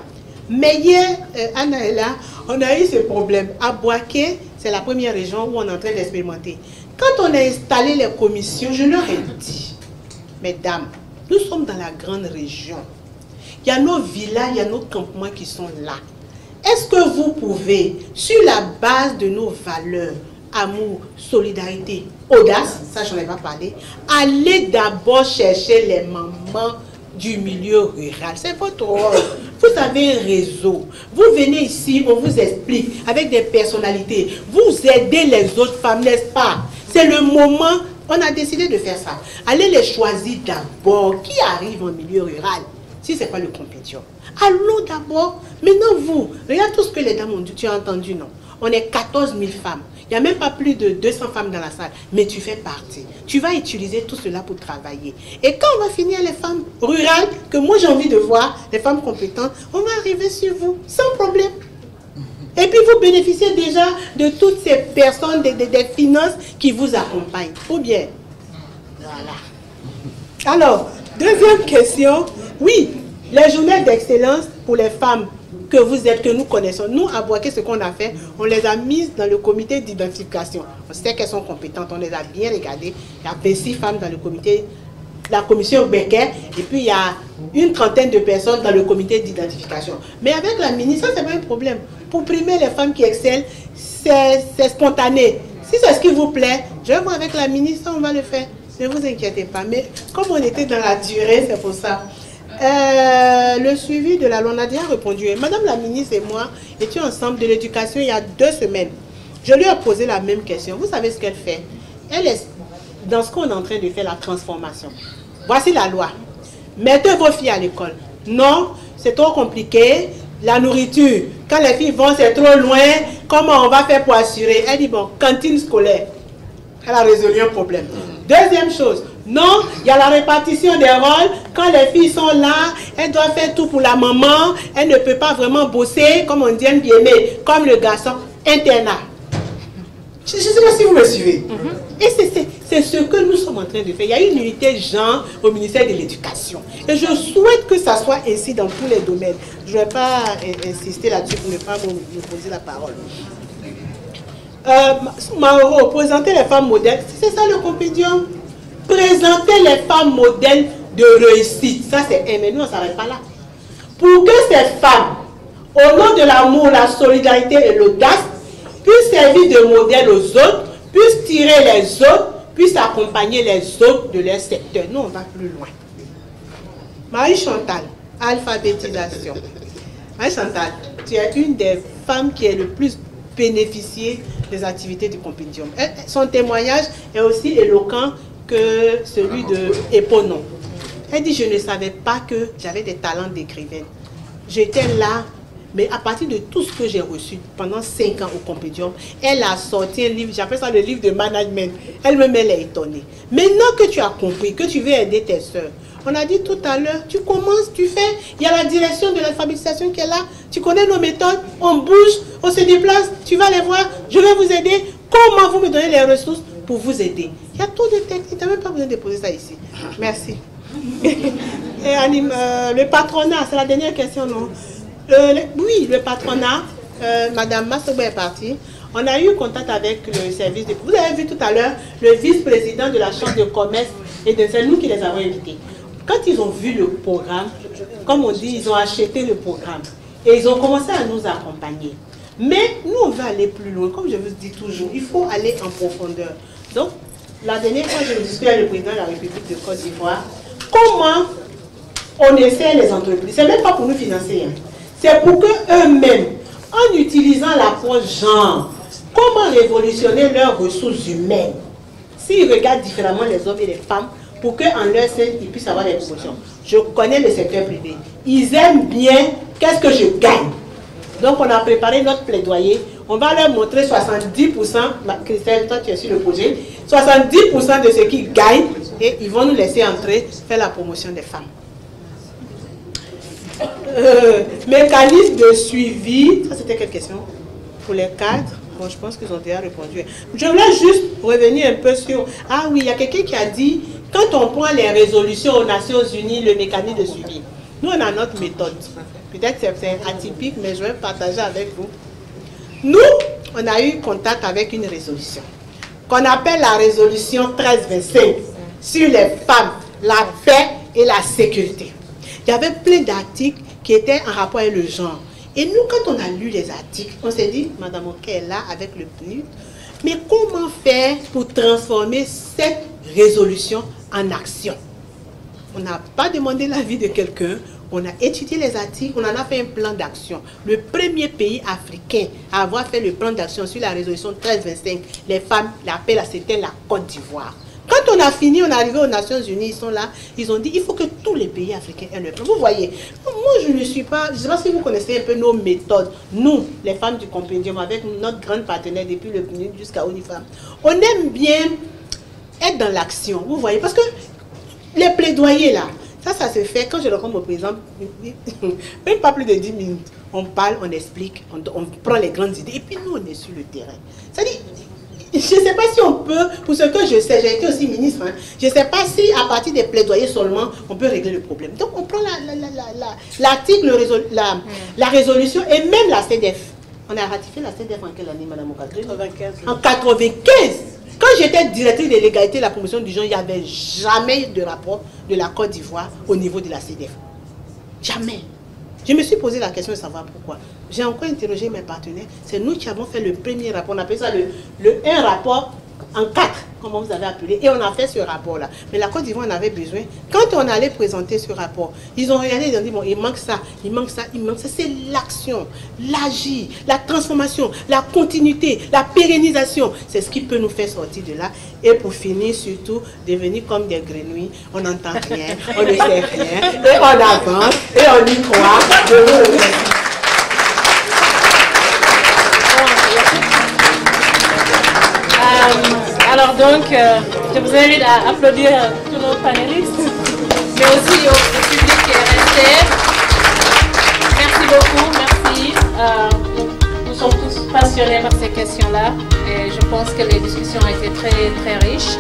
A: Mais hier, Anna est là, on a eu ce problème. À Boaké, c'est la première région où on est en train d'expérimenter. Quand on a installé les commissions, je leur ai dit, mesdames, nous sommes dans la grande région. Il y a nos villages, il y a nos campements qui sont là. Est-ce que vous pouvez, sur la base de nos valeurs, amour, solidarité, audace, ça j'en ai pas parlé, aller d'abord chercher les mamans du milieu rural. C'est votre rôle. Vous avez un réseau. Vous venez ici, on vous explique avec des personnalités. Vous aidez les autres femmes, n'est-ce pas? C'est le moment, on a décidé de faire ça. Allez les choisir d'abord. Qui arrive en milieu rural? Si ce n'est pas le compétition. Allons d'abord. Maintenant vous, regarde tout ce que les dames ont dit. Tu as entendu, non? On est 14 000 femmes. Il n'y a même pas plus de 200 femmes dans la salle. Mais tu fais partie. Tu vas utiliser tout cela pour travailler. Et quand on va finir les femmes rurales, que moi j'ai envie de voir, les femmes compétentes, on va arriver sur vous, sans problème. Et puis vous bénéficiez déjà de toutes ces personnes, des finances qui vous accompagnent. Ou bien? Voilà. Alors, deuxième question. Oui, les journées d'excellence pour les femmes que vous êtes, que nous connaissons. Nous, à Boaké, ce qu'on a fait, on les a mises dans le comité d'identification. On sait qu'elles sont compétentes, on les a bien regardées. Il y a 26 femmes dans le comité, la commission Becker, et puis il y a une trentaine de personnes dans le comité d'identification. Mais avec la ministre, ça, c'est pas un problème. Pour primer les femmes qui excellent, c'est spontané. Si c'est ce qui vous plaît, je vais voir avec la ministre, on va le faire. Ne vous inquiétez pas. Mais comme on était dans la durée, c'est pour ça. Le suivi de la loi, on a déjà répondu. Madame la ministre et moi étions ensemble de l'éducation il y a 2 semaines. Je lui ai posé la même question. Vous savez ce qu'elle fait? Elle est dans ce qu'on est en train de faire, la transformation. Voici la loi. Mettez vos filles à l'école. Non, c'est trop compliqué. La nourriture, quand les filles vont, c'est trop loin. Comment on va faire pour assurer? Elle dit, bon, cantine scolaire. Elle a résolu un problème. Deuxième chose, non, il y a la répartition des rôles. Quand les filles sont là, elles doivent faire tout pour la maman. Elle ne peut pas vraiment bosser, comme on dit, bien aimé, comme le garçon, internat. Je ne sais pas si vous me suivez. Et c'est ce que nous sommes en train de faire. Il y a une unité genre au ministère de l'Éducation. Et je souhaite que ça soit ainsi dans tous les domaines. Je ne vais pas insister là-dessus pour ne pas me poser la parole. Mauro, présenter les femmes modèles, c'est ça le compendium. Présenter les femmes modèles de réussite, ça c'est un, mais nous on ne s'arrête pas là. Pour que ces femmes, au nom de l'amour, la solidarité et l'audace, puissent servir de modèle aux autres, puissent tirer les autres, puissent accompagner les autres de leur secteur. Nous on va plus loin. Marie-Chantal, alphabétisation. Marie-Chantal, tu es une des femmes qui est le plus bénéficiée des activités du compendium. Son témoignage est aussi éloquent que celui de Eponon. Elle dit, je ne savais pas que j'avais des talents d'écrivaine. J'étais là, mais à partir de tout ce que j'ai reçu pendant 5 ans au compendium, elle a sorti un livre, j'appelle ça le livre de management. Elle-même, elle est étonnée. Maintenant que tu as compris, que tu veux aider tes soeurs, on a dit tout à l'heure, tu commences, tu fais, il y a la direction de l'alphabétisation qui est là, tu connais nos méthodes, on bouge, on se déplace, tu vas les voir, je vais vous aider. Comment vous me donnez les ressources pour vous aider? Il y a tout de techniques, tu n'as même pas besoin de poser ça ici. Merci. Et anime, le patronat, c'est la dernière question, non? Oui, le patronat, Madame Massobo est partie. On a eu contact avec le service de... Vous avez vu tout à l'heure le vice-président de la Chambre de commerce et de... C'est nous qui les avons invités. Quand ils ont vu le programme, comme on dit, ils ont acheté le programme. Et ils ont commencé à nous accompagner. Mais nous, on va aller plus loin. Comme je vous dis toujours, il faut aller en profondeur. Donc, la dernière fois, je discutais avec le président de la République de Côte d'Ivoire. Comment on essaie les entreprises? Ce n'est même pas pour nous financer. Hein. C'est pour qu'eux-mêmes, en utilisant l'approche genre, comment révolutionner leurs ressources humaines, s'ils regardent différemment les hommes et les femmes, pour qu'en leur sein, ils puissent avoir des promotions. Je connais le secteur privé. Ils aiment bien qu'est-ce que je gagne. Donc, on a préparé notre plaidoyer. On va leur montrer 70%, Christelle, toi tu es sur le projet, 70% de ce qu'ils gagnent et ils vont nous laisser entrer, faire la promotion des femmes. mécanisme de suivi. Ça, c'était quelle question? Pour les cadres, bon, je pense qu'ils ont déjà répondu. Je voulais juste revenir un peu sur... Ah oui, il y a quelqu'un qui a dit, quand on prend les résolutions aux Nations Unies, le mécanisme de suivi, nous, on a notre méthode. Peut-être que c'est atypique, mais je vais partager avec vous. Nous, on a eu contact avec une résolution qu'on appelle la résolution 1325 sur les femmes, la paix et la sécurité. Il y avait plein d'articles qui étaient en rapport avec le genre. Et nous, quand on a lu les articles, on s'est dit, Madame Oké est là avec le PNUD, mais comment faire pour transformer cette résolution en action? On n'a pas demandé l'avis de quelqu'un, on a étudié les articles, on en a fait un plan d'action. Le premier pays africain à avoir fait le plan d'action sur la résolution 1325, les femmes, la paix, c'était la Côte d'Ivoire. Quand on a fini, on est arrivé aux Nations Unies, ils sont là, ils ont dit il faut que tous les pays africains aient le plan. Vous voyez, moi je ne suis pas, je ne sais pas si vous connaissez un peu nos méthodes. Nous, les femmes du compendium, avec notre grande partenaire depuis le PNUD jusqu'à Unifam, on aime bien être dans l'action, vous voyez, parce que les plaidoyers là, ça se fait quand je rencontre mon président, même pas plus de 10 minutes. On parle, on explique, on prend les grandes idées et puis nous on est sur le terrain. C'est-à-dire, je ne sais pas si on peut, pour ce que je sais, j'ai été aussi ministre, hein, je ne sais pas si à partir des plaidoyers seulement, on peut régler le problème. Donc on prend l'article, la résolution et même la CEDEF. On a ratifié la CEDEF en quelle année, Madame Okadri? 95. En 95. Quand j'étais directrice de l'égalité et de la promotion du genre, il n'y avait jamais de rapport de la Côte d'Ivoire au niveau de la CEDEF. Jamais. Je me suis posé la question de savoir pourquoi. J'ai encore interrogé mes partenaires. C'est nous qui avons fait le premier rapport. On appelle ça un rapport en 4, comme vous avez appelé. Et on a fait ce rapport-là. Mais la Côte d'Ivoire en avait besoin. Quand on allait présenter ce rapport, ils ont regardé, ils ont dit, bon, il manque ça, il manque ça, il manque ça. C'est l'action, l'agir, la transformation, la continuité, la pérennisation. C'est ce qui peut nous faire sortir de là. Et pour finir, surtout, devenir comme des grenouilles. On n'entend rien, on ne sait rien. Et on avance, et on y croit. Je vous remercie.
C: Alors donc, je vous invite à applaudir tous nos panélistes, mais aussi au public qui est resté. Merci beaucoup, merci. Nous sommes tous passionnés par ces questions-là et je pense que les discussions ont été très, très riches.